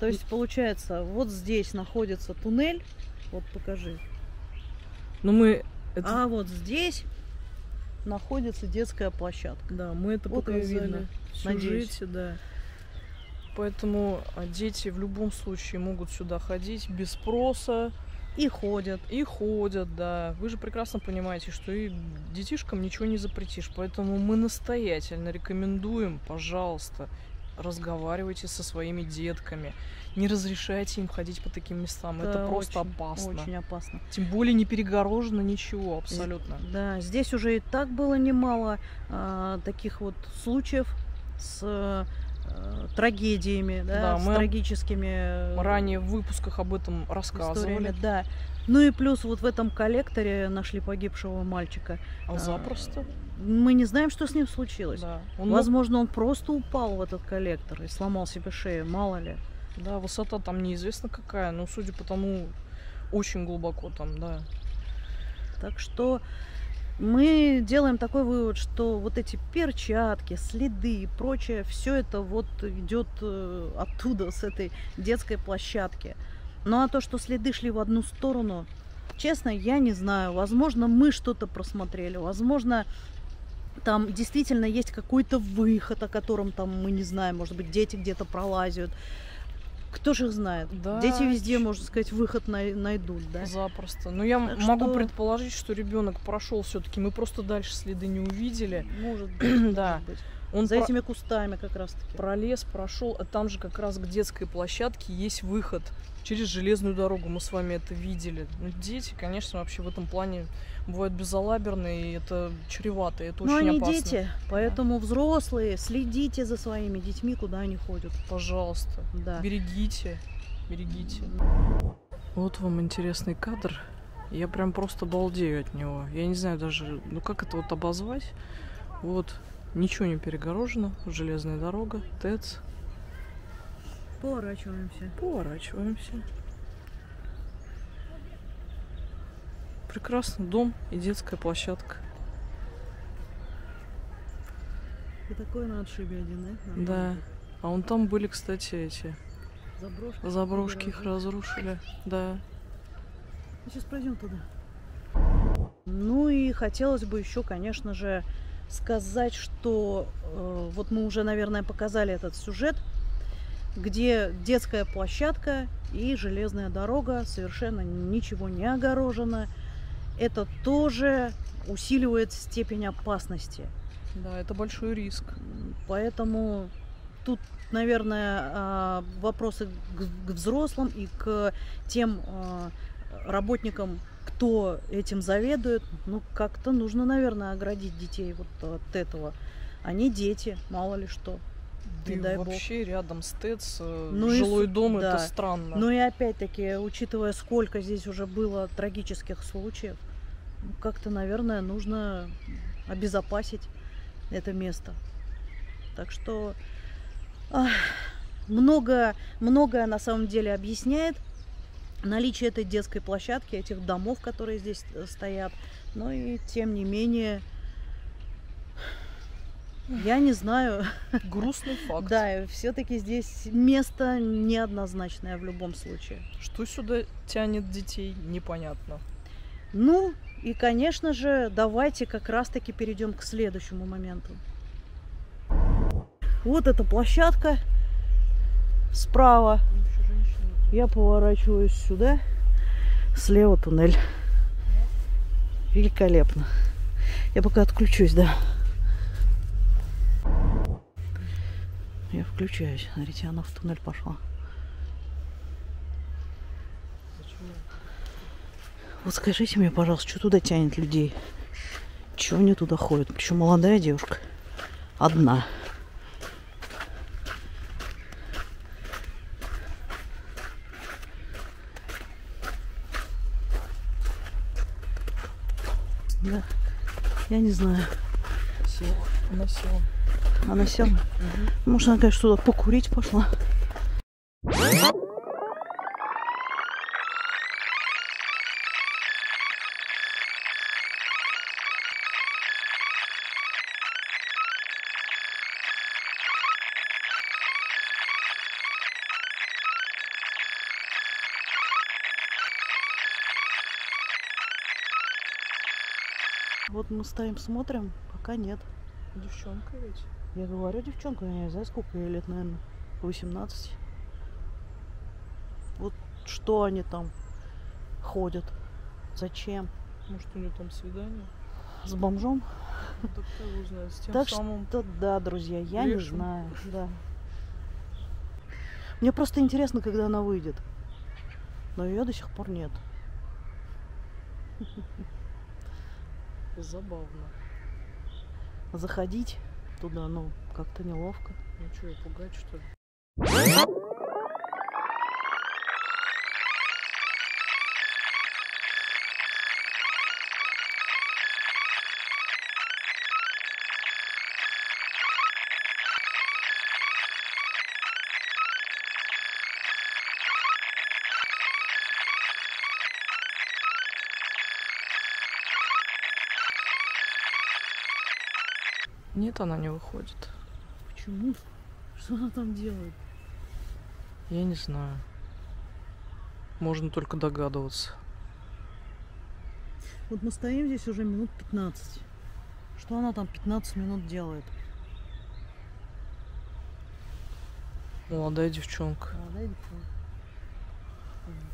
То есть получается, вот здесь находится туннель. Вот покажи. Ну, мы... А вот здесь находится детская площадка. Да, мы это вот ее показали видно. в Надеюсь. сюжете, да. Поэтому дети в любом случае могут сюда ходить без спроса. И ходят. И ходят, да. Вы же прекрасно понимаете, что и детишкам ничего не запретишь. Поэтому мы настоятельно рекомендуем, пожалуйста, разговаривайте со своими детками. Не разрешайте им ходить по таким местам. Это просто очень, опасно. Очень опасно. Тем более не перегорожено ничего абсолютно. Да, здесь уже и так было немало таких вот случаев с трагедиями, да, с трагическими. Ранее в выпусках об этом рассказывали. Историями, да. Ну и плюс вот в этом коллекторе нашли погибшего мальчика. А запросто? Мы не знаем, что с ним случилось. Да. Возможно, он просто упал в этот коллектор и сломал себе шею, мало ли. Да, высота там неизвестно какая, но судя по тому, очень глубоко там, да. Так что мы делаем такой вывод, что вот эти перчатки, следы и прочее, все это вот идет оттуда, с этой детской площадки. Ну а то, что следы шли в одну сторону, честно, я не знаю. Возможно, мы что-то просмотрели, возможно, там действительно есть какой-то выход, о котором там мы не знаем, может быть, дети где-то пролазят. Кто же их знает? Да, Дети везде, можно сказать, выход найдут, да? Запросто. Но я могу предположить, что ребенок прошел все-таки. Мы просто дальше следы не увидели. Может быть. Да. Может быть. Он за этими кустами как раз таки. Пролез, прошел, а там же как раз к детской площадке есть выход через железную дорогу. Мы с вами это видели. Ну, дети, конечно, вообще в этом плане бывают безалаберные, и это чревато, и это очень опасно. Но они дети, поэтому взрослые, следите за своими детьми, куда они ходят. Пожалуйста, да. Берегите, берегите. Вот вам интересный кадр. Я прям просто балдею от него. Я не знаю даже, ну как это вот обозвать. Вот, ничего не перегорожено, железная дорога, ТЭЦ. Поворачиваемся. Поворачиваемся. Прекрасный дом и детская площадка. такой на отшибе один, Да. А вон там были, кстати, эти заброшки их разрушили. Да. Сейчас пойдем туда. Ну и хотелось бы еще, конечно же, сказать, что вот мы уже, наверное, показали этот сюжет, где детская площадка и железная дорога, совершенно ничего не огорожено. Это тоже усиливает степень опасности. Да, это большой риск. Поэтому тут, наверное, вопросы к взрослым и к тем работникам, кто этим заведует. Ну, как-то нужно, наверное, оградить детей вот от этого. Они дети, мало ли что. Да не и дай вообще бог. рядом с ТЭЦ, Ну жилой и дом, да. это странно. Ну и опять-таки, учитывая, сколько здесь уже было трагических случаев, как-то, наверное, нужно обезопасить это место. Так что многое на самом деле объясняет наличие этой детской площадки, этих домов, которые здесь стоят. Но и тем не менее, я не знаю. Грустный факт. Да, все-таки здесь место неоднозначное в любом случае. Что сюда тянет детей, непонятно. Ну, и, конечно же, давайте как раз-таки перейдем к следующему моменту. Вот эта площадка справа. Я поворачиваюсь сюда. Слева туннель. Великолепно. Я пока отключусь, да. Я включаюсь. Смотрите, она в туннель пошла. Вот скажите мне, пожалуйста, что туда тянет людей? Чего они туда ходят? Причем молодая девушка. Одна. Да. Я не знаю. Она села. Она села? Угу. Может, она, конечно, туда покурить пошла. Вот мы стоим, смотрим, пока нет. Девчонка ведь. Я говорю, девчонка, я не знаю, сколько ей лет, наверное, 18. Вот что они там ходят, зачем? Может, у нее там свидание? С бомжом? Ну, так кто его знает, с тем так самым что, да, друзья, я лешим. Не знаю, да. Мне просто интересно, когда она выйдет. Но ее до сих пор нет. Забавно. Заходить туда, ну, как-то неловко. Ну что, ее пугать, что ли? Нет, она не выходит. Почему? Что она там делает? Я не знаю. Можно только догадываться. Вот мы стоим здесь уже минут 15. Что она там 15 минут делает? Молодая девчонка. Молодая девчонка.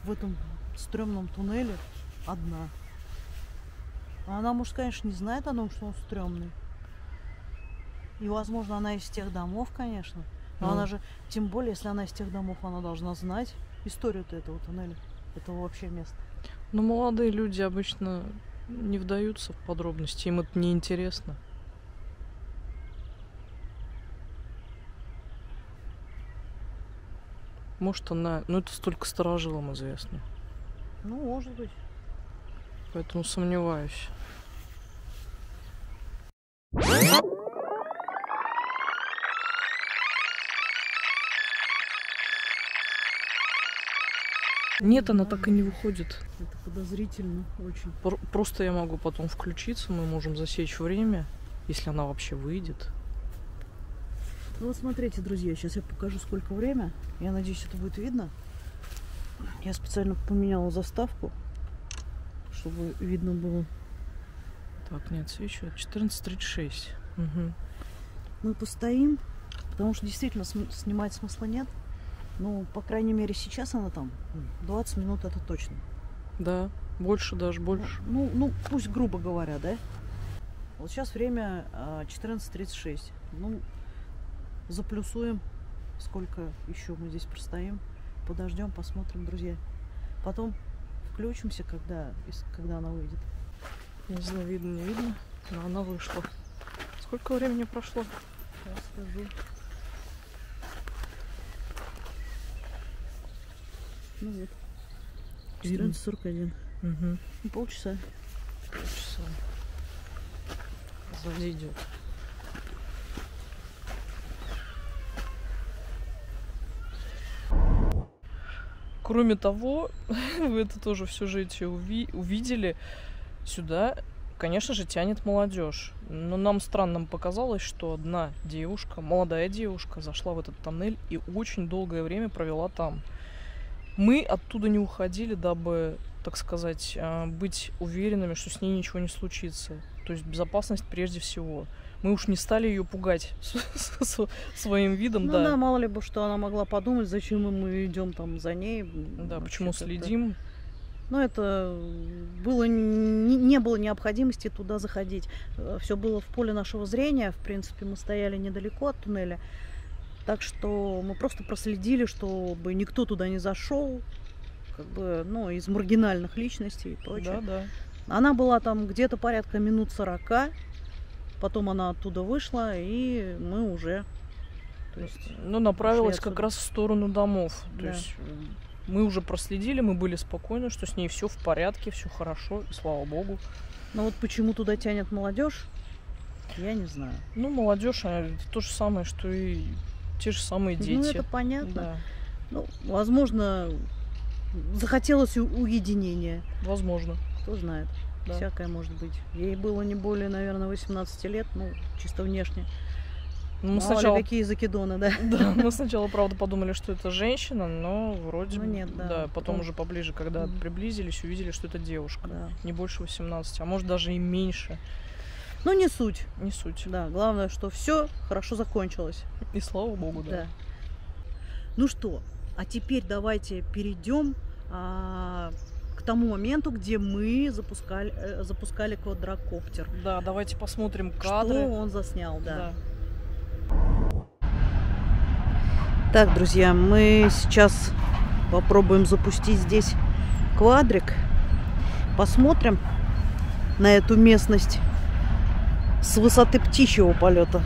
В этом стрёмном туннеле одна. А она, может, конечно, не знает о том, что он стрёмный. И, возможно, она из тех домов, конечно. Но она же, тем более, если она из тех домов, она должна знать историю-то этого туннеля, этого вообще места. Но молодые люди обычно не вдаются в подробности, им это неинтересно. Может, она... Ну, это столько старожилам известно. Ну, может быть. Поэтому сомневаюсь. Нет, она так и не выходит. Это подозрительно очень. Просто я могу потом включиться, мы можем засечь время, если она вообще выйдет. Ну вот смотрите, друзья, сейчас я покажу, сколько время. Я надеюсь, это будет видно. Я специально поменяла заставку, чтобы видно было. Так, не отсвечивает. 14:36. Угу. Мы постоим, потому что действительно снимать смысла нет. Ну, по крайней мере, сейчас она там 20 минут, это точно. Да, больше даже, больше. Ну, пусть грубо говоря, да? Вот сейчас время 14:36. Ну, заплюсуем, сколько еще мы здесь простоим. Подождем, посмотрим, друзья. Потом включимся, когда она выйдет. Не знаю, видно, не видно, но она вышла. Сколько времени прошло? Сейчас скажу. Ну вот. 14:41. Угу. Ну, полчаса. Полчаса. Сзади идет. Кроме того, вы это тоже в сюжете увидели, сюда, конечно же, тянет молодежь. Но нам странным показалось, что одна девушка, молодая девушка, зашла в этот тоннель и очень долгое время провела там. Мы оттуда не уходили, дабы, так сказать, быть уверенными, что с ней ничего не случится. То есть безопасность прежде всего. Мы уж не стали ее пугать своим видом. Ну да, мало ли бы, что она могла подумать, зачем мы идем там за ней. Да, почему следим. Но это было, не было необходимости туда заходить. Все было в поле нашего зрения. В принципе, мы стояли недалеко от туннеля. Так что мы просто проследили, чтобы никто туда не зашел. Как бы, ну, из маргинальных личностей и прочее. Да. Она была там где-то порядка минут 40. Потом она оттуда вышла, и мы уже... То есть, направилась как раз в сторону домов. Да. То есть мы уже проследили, мы были спокойны, что с ней все в порядке, все хорошо, и слава богу. Но вот почему туда тянет молодежь, я не знаю. Ну, молодежь, это то же самое, что и те же самые дети. Ну, это понятно. Да. Ну, возможно, захотелось уединения. Возможно. Кто знает. Да. Всякое может быть. Ей было не более, наверное, 18 лет, ну, чисто внешне. Мы сначала... какие закидоны, да? Да, мы сначала, правда, подумали, что это женщина, но вроде бы... нет, да. Да, потом уже поближе, когда приблизились, увидели, что это девушка. Да. Не больше 18, а может даже и меньше. Ну, не суть. Не суть. Да, главное, что все хорошо закончилось. И слава богу, да. Ну что, а теперь давайте перейдем к тому моменту, где мы запускали квадрокоптер. Да, давайте посмотрим кадры. Что он заснял, да. Так, друзья, мы сейчас попробуем запустить здесь квадрик. Посмотрим на эту местность с высоты птичьего полета.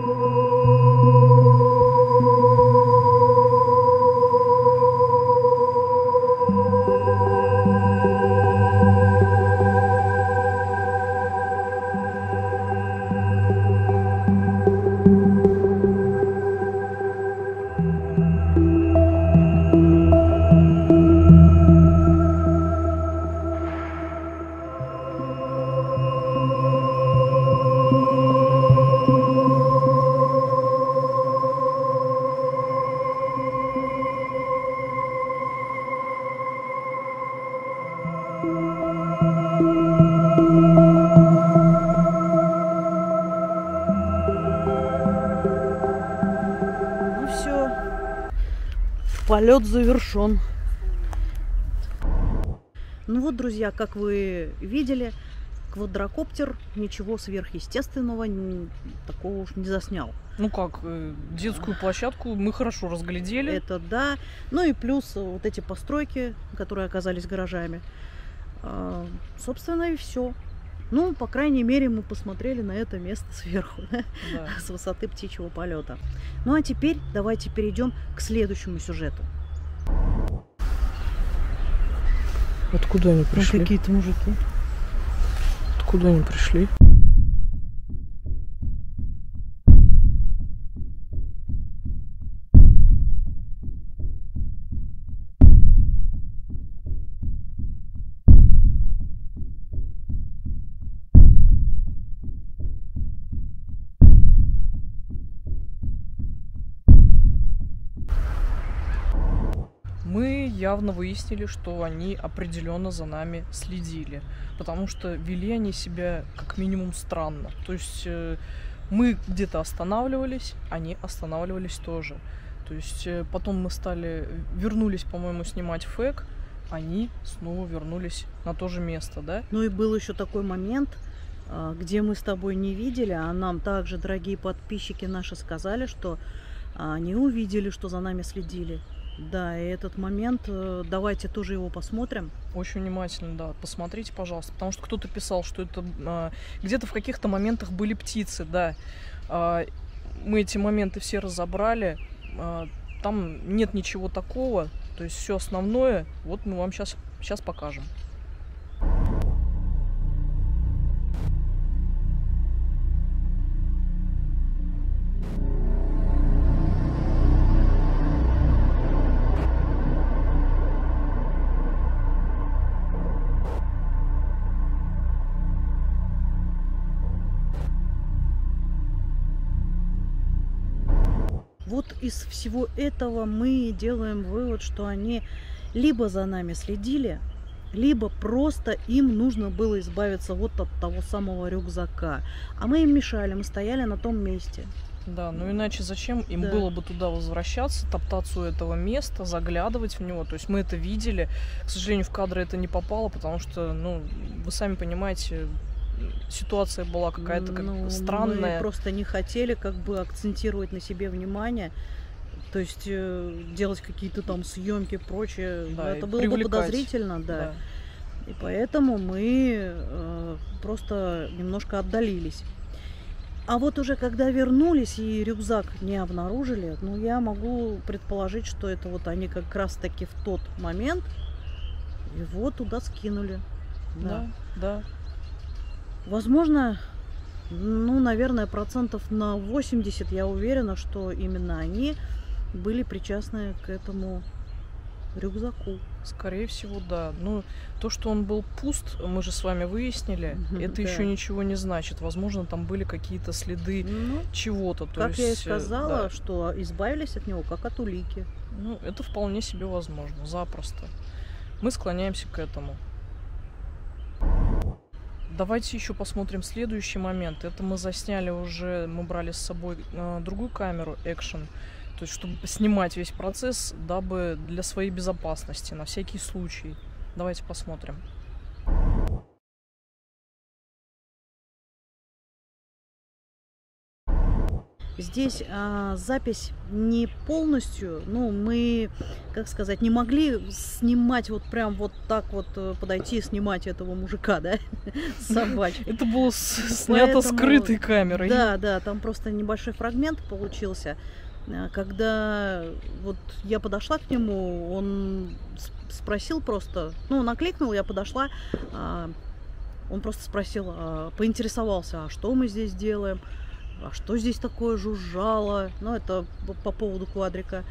Ну все, полет завершен. Ну вот, друзья, как вы видели, квадрокоптер ничего сверхъестественного такого уж не заснял. Ну как, детскую площадку мы хорошо разглядели. Это да. Ну и плюс вот эти постройки, которые оказались гаражами. Собственно, и все. Ну, по крайней мере, мы посмотрели на это место сверху, да? Да. С высоты птичьего полета. Ну а теперь давайте перейдем к следующему сюжету. Откуда они пришли? Какие-то мужики. Откуда они пришли? Мы явно выяснили, что они определенно за нами следили, потому что вели они себя как минимум странно. То есть мы где-то останавливались, они останавливались тоже. То есть потом мы вернулись, по-моему, снимать фэк, они снова вернулись на то же место, да? Ну и был еще такой момент, где мы с тобой не видели, а нам также дорогие подписчики наши сказали, что они увидели, что за нами следили. Да, и этот момент, давайте тоже его посмотрим. Очень внимательно, да, посмотрите, пожалуйста, потому что кто-то писал, что это где-то в каких-то моментах были птицы, да. Мы эти моменты все разобрали, там нет ничего такого, то есть все основное, вот мы вам сейчас покажем. Вот из всего этого мы делаем вывод, что они либо за нами следили, либо просто им нужно было избавиться вот от того самого рюкзака. А мы им мешали, мы стояли на том месте. Да, ну иначе зачем им Да. было бы туда возвращаться, топтаться у этого места, заглядывать в него. То есть мы это видели. К сожалению, в кадры это не попало, потому что, ну, вы сами понимаете, ситуация была какая-то странная. Мы просто не хотели как бы акцентировать на себе внимание, то есть делать какие-то там съемки, прочее. Да, это и было бы привлекать. подозрительно, да. И поэтому мы просто немножко отдалились. А вот уже когда вернулись и рюкзак не обнаружили, ну я могу предположить, что это вот они как раз таки в тот момент его туда скинули. Да, да. Возможно, ну, наверное, процентов на 80 я уверена, что именно они были причастны к этому рюкзаку. Скорее всего, да. Ну, то, что он был пуст, мы же с вами выяснили, это Да. еще ничего не значит. Возможно, там были какие-то следы Ну, чего-то. То как я и есть, сказала, да. что избавились от него как от улики. Ну, это вполне себе возможно, запросто. Мы склоняемся к этому. Давайте еще посмотрим следующий момент. Это мы засняли уже, мы брали с собой другую камеру, Action, то есть чтобы снимать весь процесс, дабы для своей безопасности, на всякий случай. Давайте посмотрим. Здесь запись не полностью, ну, мы, как сказать, не могли снимать вот прям вот так вот, подойти и снимать этого мужика, да, собачку. Это было снято скрытой камерой. Да, да, там просто небольшой фрагмент получился. Когда вот я подошла к нему, он спросил просто, ну, он окликнул, я подошла, он просто спросил, поинтересовался, а что мы здесь делаем? А что здесь такое жужжало? Ну, это по поводу квадрика.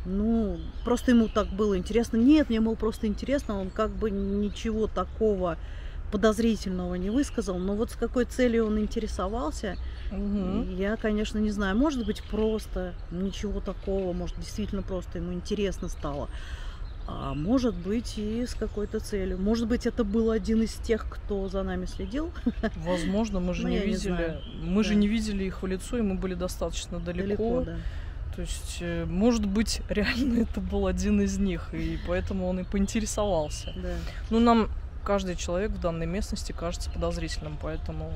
Ну, просто ему так было интересно. Нет, мне было просто интересно. Он как бы ничего такого подозрительного не высказал. Но вот с какой целью он интересовался, я, конечно, не знаю. Может быть, просто ничего такого. Может, действительно просто ему интересно стало. А может быть, и с какой-то целью. Может быть, это был один из тех, кто за нами следил. Возможно, мы же не видели. Мы же не видели их в лицо, и мы были достаточно далеко. Да. То есть, может быть, реально это был один из них, и поэтому он и поинтересовался. Да. Ну, нам каждый человек в данной местности кажется подозрительным, поэтому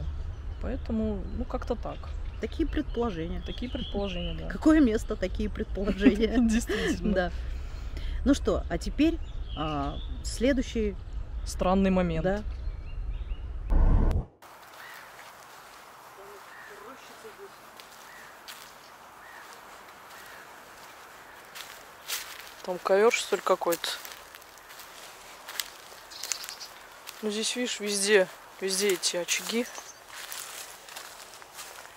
ну, как-то так. Такие предположения. Такие предположения, да. Какое место, такие предположения. Действительно. Да. Ну что, а теперь следующий странный момент. Да. Там ковер, что ли, какой-то? Ну, здесь, видишь, везде эти очаги.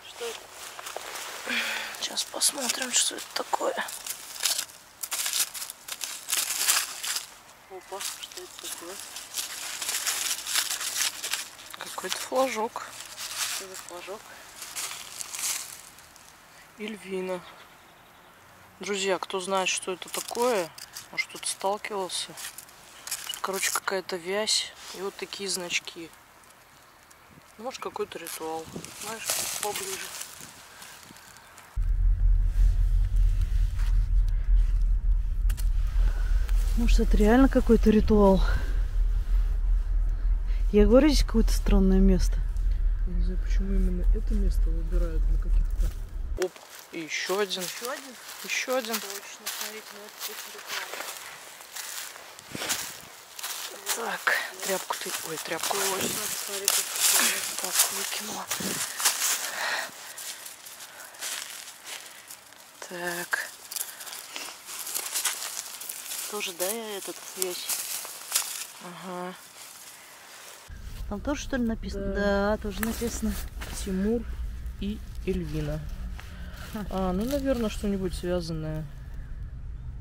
Что это? Сейчас посмотрим, что это такое. Опа, что это такое? Какой-то флажок. Что за флажок? Эльвина. Друзья, кто знает, что это такое, может, кто-то сталкивался. Короче, какая-то вязь и вот такие значки. Может, какой-то ритуал. Знаешь, поближе. Может, это реально какой-то ритуал? Я говорю, здесь какое-то странное место. Я не знаю, почему именно это место выбирают для каких-то... Оп, и еще один. Еще один? Еще один. Точно, смотрите, ну это точно ритуал. Так, тряпку ты... Ой, тряпку. Точно, посмотри, как так, выкинула. Так. Тоже, да, этот вещь? Ага. Там тоже, что ли, написано? Да, тоже написано. Тимур и Эльвина. Ну, наверное, что-нибудь связанное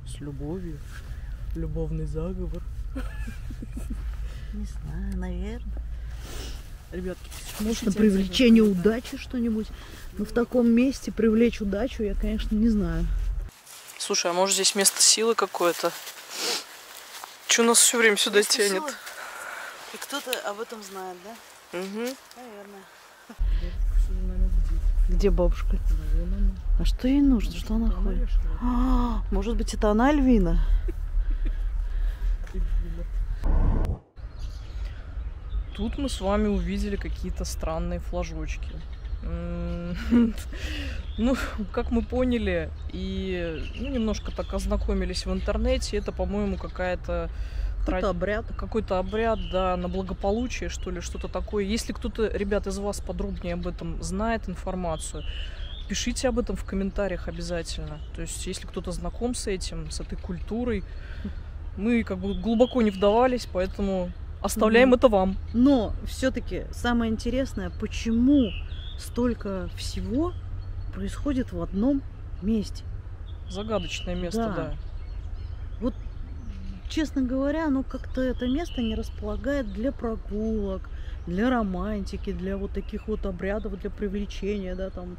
с любовью. Любовный заговор. Не знаю, наверное. Ребятки, может, на привлечение удачи что-нибудь? Но в таком месте привлечь удачу я, конечно, не знаю. Слушай, а может здесь место силы какое-то? Че нас все время сюда место тянет? Силы? И кто-то об этом знает, да? Угу. Наверное. Где бабушка? А что ей нужно? Что она ходит? Может быть, это она, Эльвина? Тут мы с вами увидели какие-то странные флажочки. Ну, как мы поняли и немножко так ознакомились в интернете, это, по-моему, какой-то обряд, да, на благополучие, что ли, что-то такое. Если кто-то, ребят, из вас подробнее об этом знает информацию, пишите об этом в комментариях обязательно. То есть, если кто-то знаком с этим, с этой культурой, мы как бы глубоко не вдавались, поэтому оставляем это вам. Но все-таки самое интересное, почему столько всего происходит в одном месте. Загадочное место, да. Вот, честно говоря, как-то это место не располагает для прогулок, для романтики, для вот таких вот обрядов, для привлечения, да, там,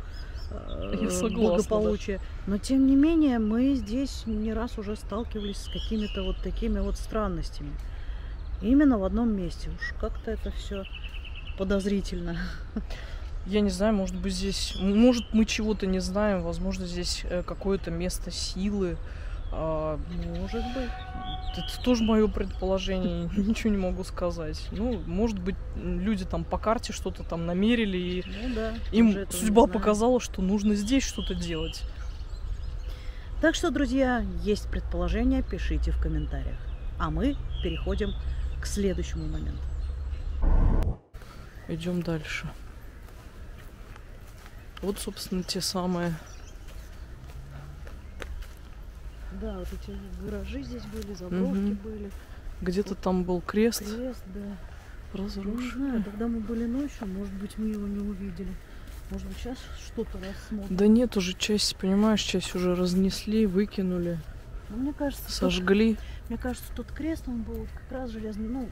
благополучия. Да. Но, тем не менее, мы здесь не раз уже сталкивались с какими-то вот такими вот странностями. Именно в одном месте. Уж как-то это все подозрительно. Я не знаю, может быть, здесь... Может, мы чего-то не знаем. Возможно, здесь какое-то место силы. Может быть. Это тоже мое предположение, ничего не могу сказать. Ну, может быть, люди там по карте что-то там намерили, и им судьба показала, что нужно здесь что-то делать. Так что, друзья, есть предположения, пишите в комментариях. А мы переходим к следующему моменту. Идем дальше. Вот, собственно, те самые... Да, вот эти гаражи здесь были, заброшки были. Где-то вот там был крест. Крест, да. Разрушен. Не знаю, тогда мы были ночью, может быть, мы его не увидели. Может быть, сейчас что-то рассмотрим. Да нет, уже часть, понимаешь, часть уже разнесли, выкинули. Ну, мне кажется, сожгли. Мне кажется, тот крест, он был как раз железный, ну,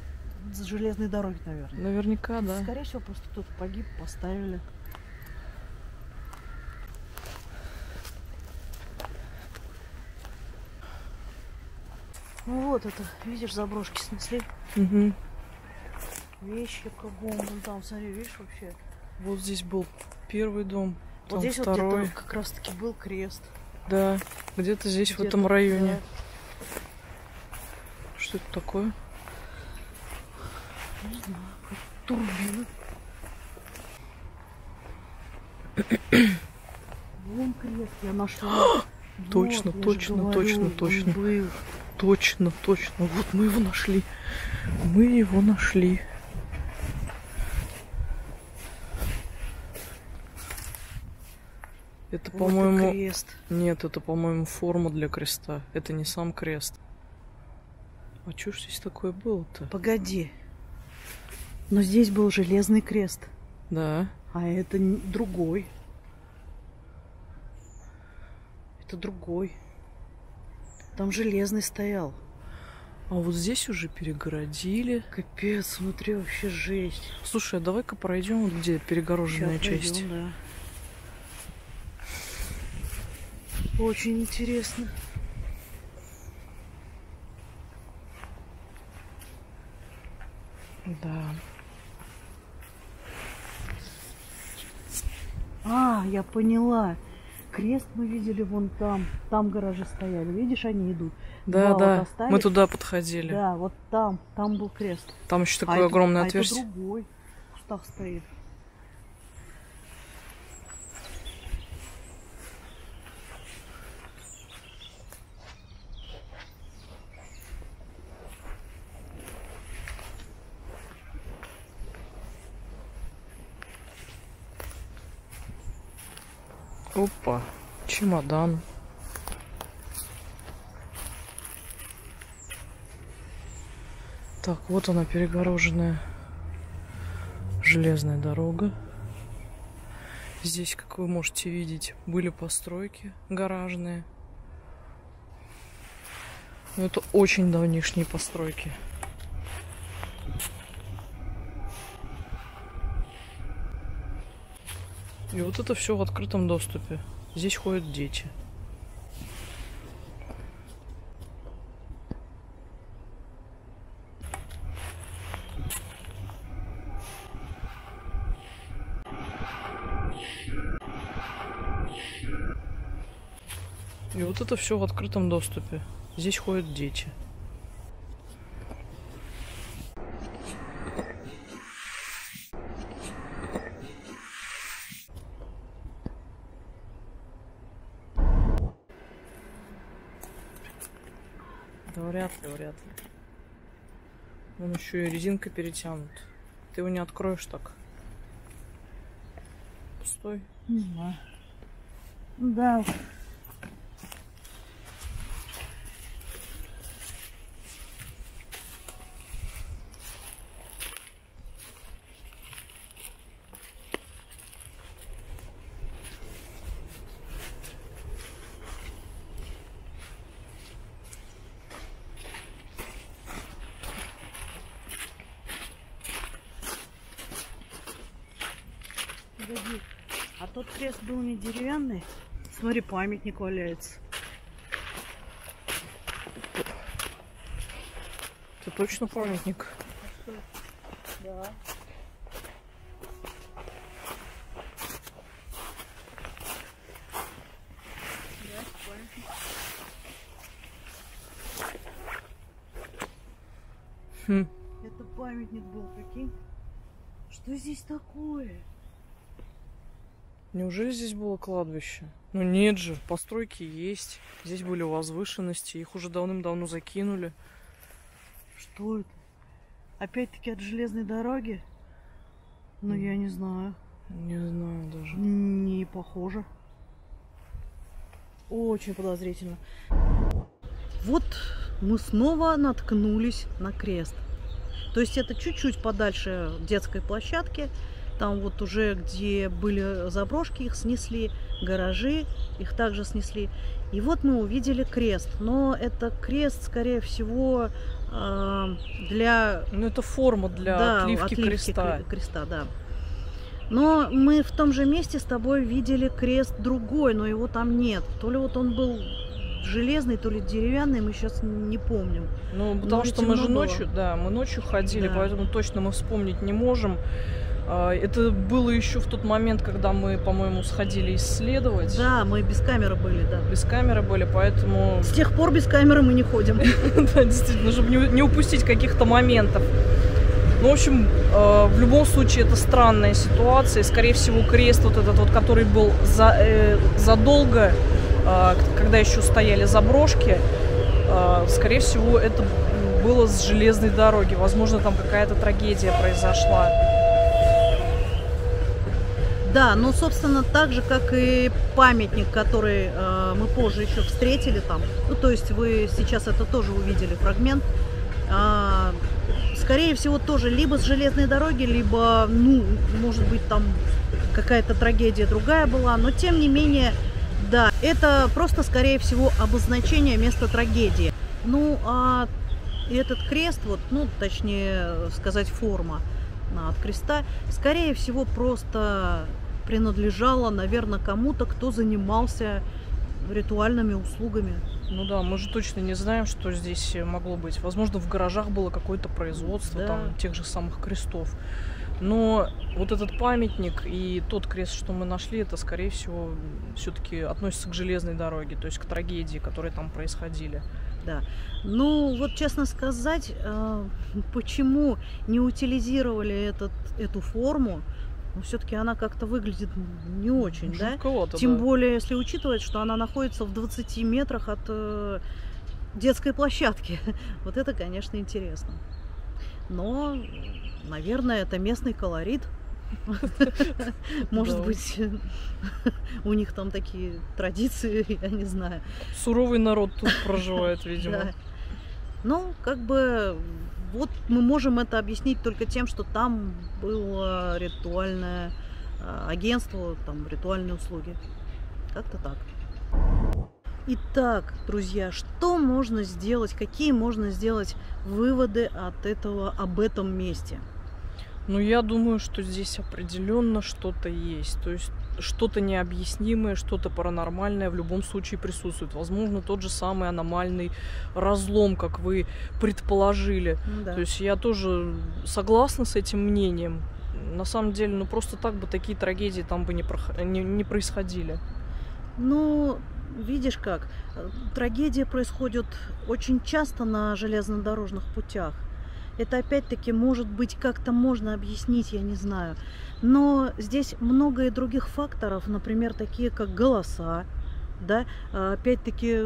с железной дороги, наверное. Наверняка, да. Скорее всего, просто кто-то погиб, поставили. Ну вот это, видишь, заброшки снесли. Угу. Вещи кругом, вон там, смотри, видишь, вообще. Вот здесь был первый дом, Вот там здесь второй. вот где-то как раз-таки был крест. Да, где-то здесь, в этом районе. Да. Что это такое? Не знаю, турбина. Вон крест я нашла. Точно, вот, точно, говорю, точно, точно. был. Точно, точно. Вот мы его нашли. Мы его нашли. Это, Вот по-моему... крест. Нет, это, по-моему, форма для креста. Это не сам крест. А что ж здесь такое было-то? Погоди. Но здесь был железный крест. Да. А это другой. Это другой. Там железный стоял. А вот здесь уже перегородили. Капец, смотри, вообще жесть. Слушай, а давай-ка пройдем, вот где перегороженная часть. Да. Очень интересно. Да. А, я поняла. Крест мы видели вон там. Там гаражи стояли. Видишь, они идут. Да, да. Вот мы туда подходили. Да, вот там. Там был крест. Там еще такое огромное отверстие. Это другой. В кустах стоит. Опа, чемодан. Так, вот она, перегороженная железная дорога. Здесь, как вы можете видеть, были постройки гаражные. Но это очень давнишние постройки. И вот это все в открытом доступе. Здесь ходят дети. И вот это все в открытом доступе. Здесь ходят дети. Да вряд ли, вряд ли. Он еще и резинкой перетянут. Ты его не откроешь так. Пустой. Не знаю. Да. Погоди, а тот крест был не деревянный? Смотри, памятник валяется. Это точно памятник? Да. Это памятник был, прикинь. Что здесь такое? Неужели здесь было кладбище? Ну нет же, постройки есть. Здесь были возвышенности, их уже давным-давно закинули. Что это? Опять-таки от железной дороги? Ну, я не знаю. Не знаю даже. Не похоже. Очень подозрительно. Вот мы снова наткнулись на крест. То есть это чуть-чуть подальше детской площадки. Там вот уже, где были заброшки, их снесли, гаражи, их также снесли. И вот мы увидели крест. Но это крест, скорее всего, для... Ну, это форма для отливки креста, да. Но мы в том же месте с тобой видели крест другой, но его там нет. То ли вот он был железный, то ли деревянный, мы сейчас не помним. Ну, потому что мы же ночью, мы ночью ходили, поэтому точно мы вспомнить не можем. Это было еще в тот момент, когда мы, по-моему, сходили исследовать. Да, мы без камеры были, да. Без камеры были, поэтому... С тех пор без камеры мы не ходим. Да, действительно, чтобы не упустить каких-то моментов. Ну, в общем, в любом случае, это странная ситуация. Скорее всего, крест вот этот вот, который был задолго, когда еще стояли заброшки, скорее всего, это было с железной дороги. Возможно, там какая-то трагедия произошла. Да, ну, собственно, так же, как и памятник, который мы позже еще встретили там. Ну, то есть вы сейчас это тоже увидели, фрагмент. Скорее всего, тоже либо с железной дороги, либо, ну, может быть, там какая-то трагедия другая была. Но, тем не менее, да, это просто, скорее всего, обозначение места трагедии. Ну, а этот крест, вот, ну, точнее сказать, форма от креста, скорее всего, просто принадлежала, наверное, кому-то, кто занимался ритуальными услугами. Ну да, мы же точно не знаем, что здесь могло быть. Возможно, в гаражах было какое-то производство там тех же самых крестов. Но вот этот памятник и тот крест, что мы нашли, это, скорее всего, все-таки относится к железной дороге, то есть к трагедии, которые там происходили. Да. Ну, вот честно сказать, почему не утилизировали эту форму, но все-таки она как-то выглядит не очень, да? Тем более, если учитывать, что она находится в 20 метрах от детской площадки. Вот это, конечно, интересно. Но, наверное, это местный колорит. Может быть, у них там такие традиции, я не знаю. Суровый народ тут проживает, видимо. Ну, как бы, вот мы можем это объяснить только тем, что там было ритуальное агентство, там ритуальные услуги. Как-то так. Итак, друзья, что можно сделать, какие можно сделать выводы об этом месте? Ну, я думаю, что здесь определенно что-то есть. То есть что-то необъяснимое, что-то паранормальное в любом случае присутствует. Возможно, тот же самый аномальный разлом, как вы предположили. Да. То есть я тоже согласна с этим мнением. На самом деле, ну просто так бы такие трагедии там бы не происходили. Ну, видишь как, трагедии происходят очень часто на железнодорожных путях. Это опять-таки, может быть, как-то можно объяснить, я не знаю. Но здесь много и других факторов, например, такие как голоса, да, опять-таки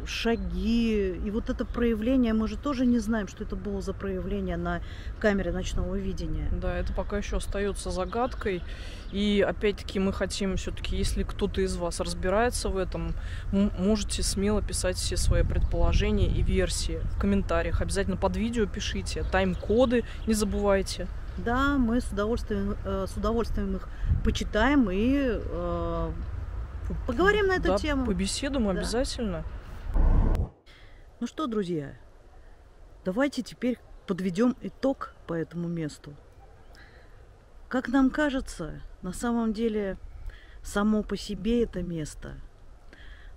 шаги. И вот это проявление, мы же тоже не знаем, что это было за проявление на камере ночного видения. Да, это пока еще остается загадкой. И опять-таки мы хотим все-таки, если кто-то из вас разбирается в этом, можете смело писать все свои предположения и версии в комментариях. Обязательно под видео пишите, тайм-коды не забывайте. Да, мы с удовольствием их почитаем и поговорим на эту тему. Побеседуем обязательно. Ну что, друзья, давайте теперь подведем итог по этому месту. Как нам кажется, на самом деле, само по себе это место,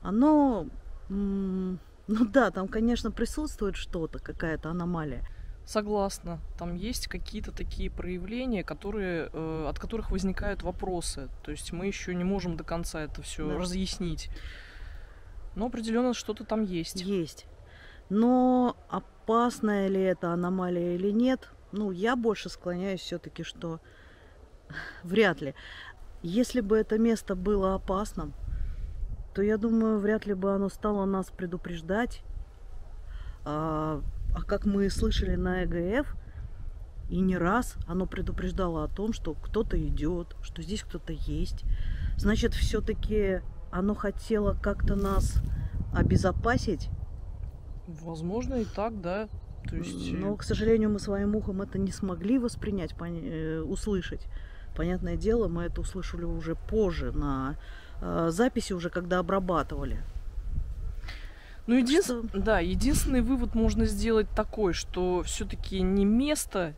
оно, ну да, там, конечно, присутствует что-то, какая-то аномалия. Согласна. Там есть какие-то такие проявления, от которых возникают вопросы. То есть мы еще не можем до конца это все разъяснить. Но определенно что-то там есть. Есть. Но опасная ли это аномалия или нет, ну, я больше склоняюсь все-таки, что вряд ли. Если бы это место было опасным, то, я думаю, вряд ли бы оно стало нас предупреждать. А как мы слышали на ЭГФ, и не раз оно предупреждало о том, что кто-то идет, что здесь кто-то есть. Значит, все-таки оно хотело как-то нас обезопасить. Возможно, и так, да. То есть... Но, к сожалению, мы своим ухом это не смогли воспринять, услышать. Понятное дело, мы это услышали уже позже, на записи уже, когда обрабатывали. Ну, единственный вывод можно сделать такой, что все-таки не место,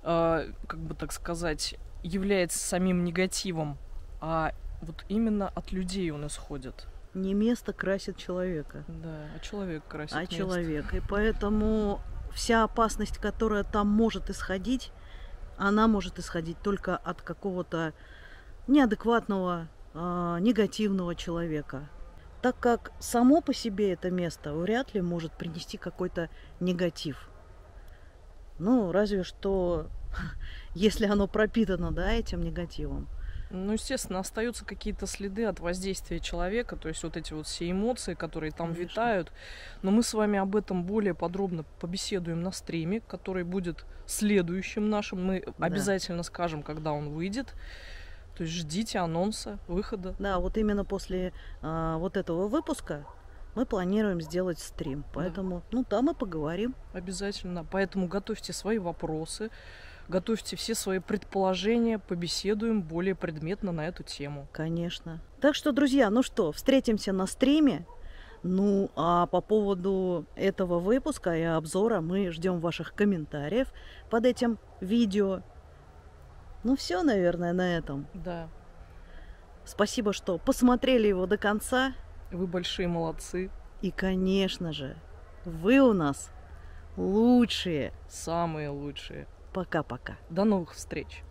как бы так сказать, является самим негативом, а вот именно от людей он исходит. Не место красит человека. Да, а человек красит место. Человек. И поэтому вся опасность, которая там может исходить, она может исходить только от какого-то неадекватного, негативного человека. Так как само по себе это место вряд ли может принести какой-то негатив. Ну, разве что, если оно пропитано, да, этим негативом. Ну, естественно, остаются какие-то следы от воздействия человека, то есть вот эти вот все эмоции, которые там витают. Но мы с вами об этом более подробно побеседуем на стриме, который будет следующим нашим. Мы обязательно скажем, когда он выйдет. То есть ждите анонса выхода. Да, вот именно после вот этого выпуска мы планируем сделать стрим. Поэтому, там и поговорим. Обязательно. Поэтому готовьте свои вопросы, готовьте все свои предположения, побеседуем более предметно на эту тему. Конечно. Так что, друзья, встретимся на стриме. Ну, а по поводу этого выпуска и обзора мы ждем ваших комментариев под этим видео. Ну, все, наверное, на этом. Да. Спасибо, что посмотрели его до конца. Вы большие молодцы. И, конечно же, вы у нас лучшие. Самые лучшие. Пока-пока. До новых встреч.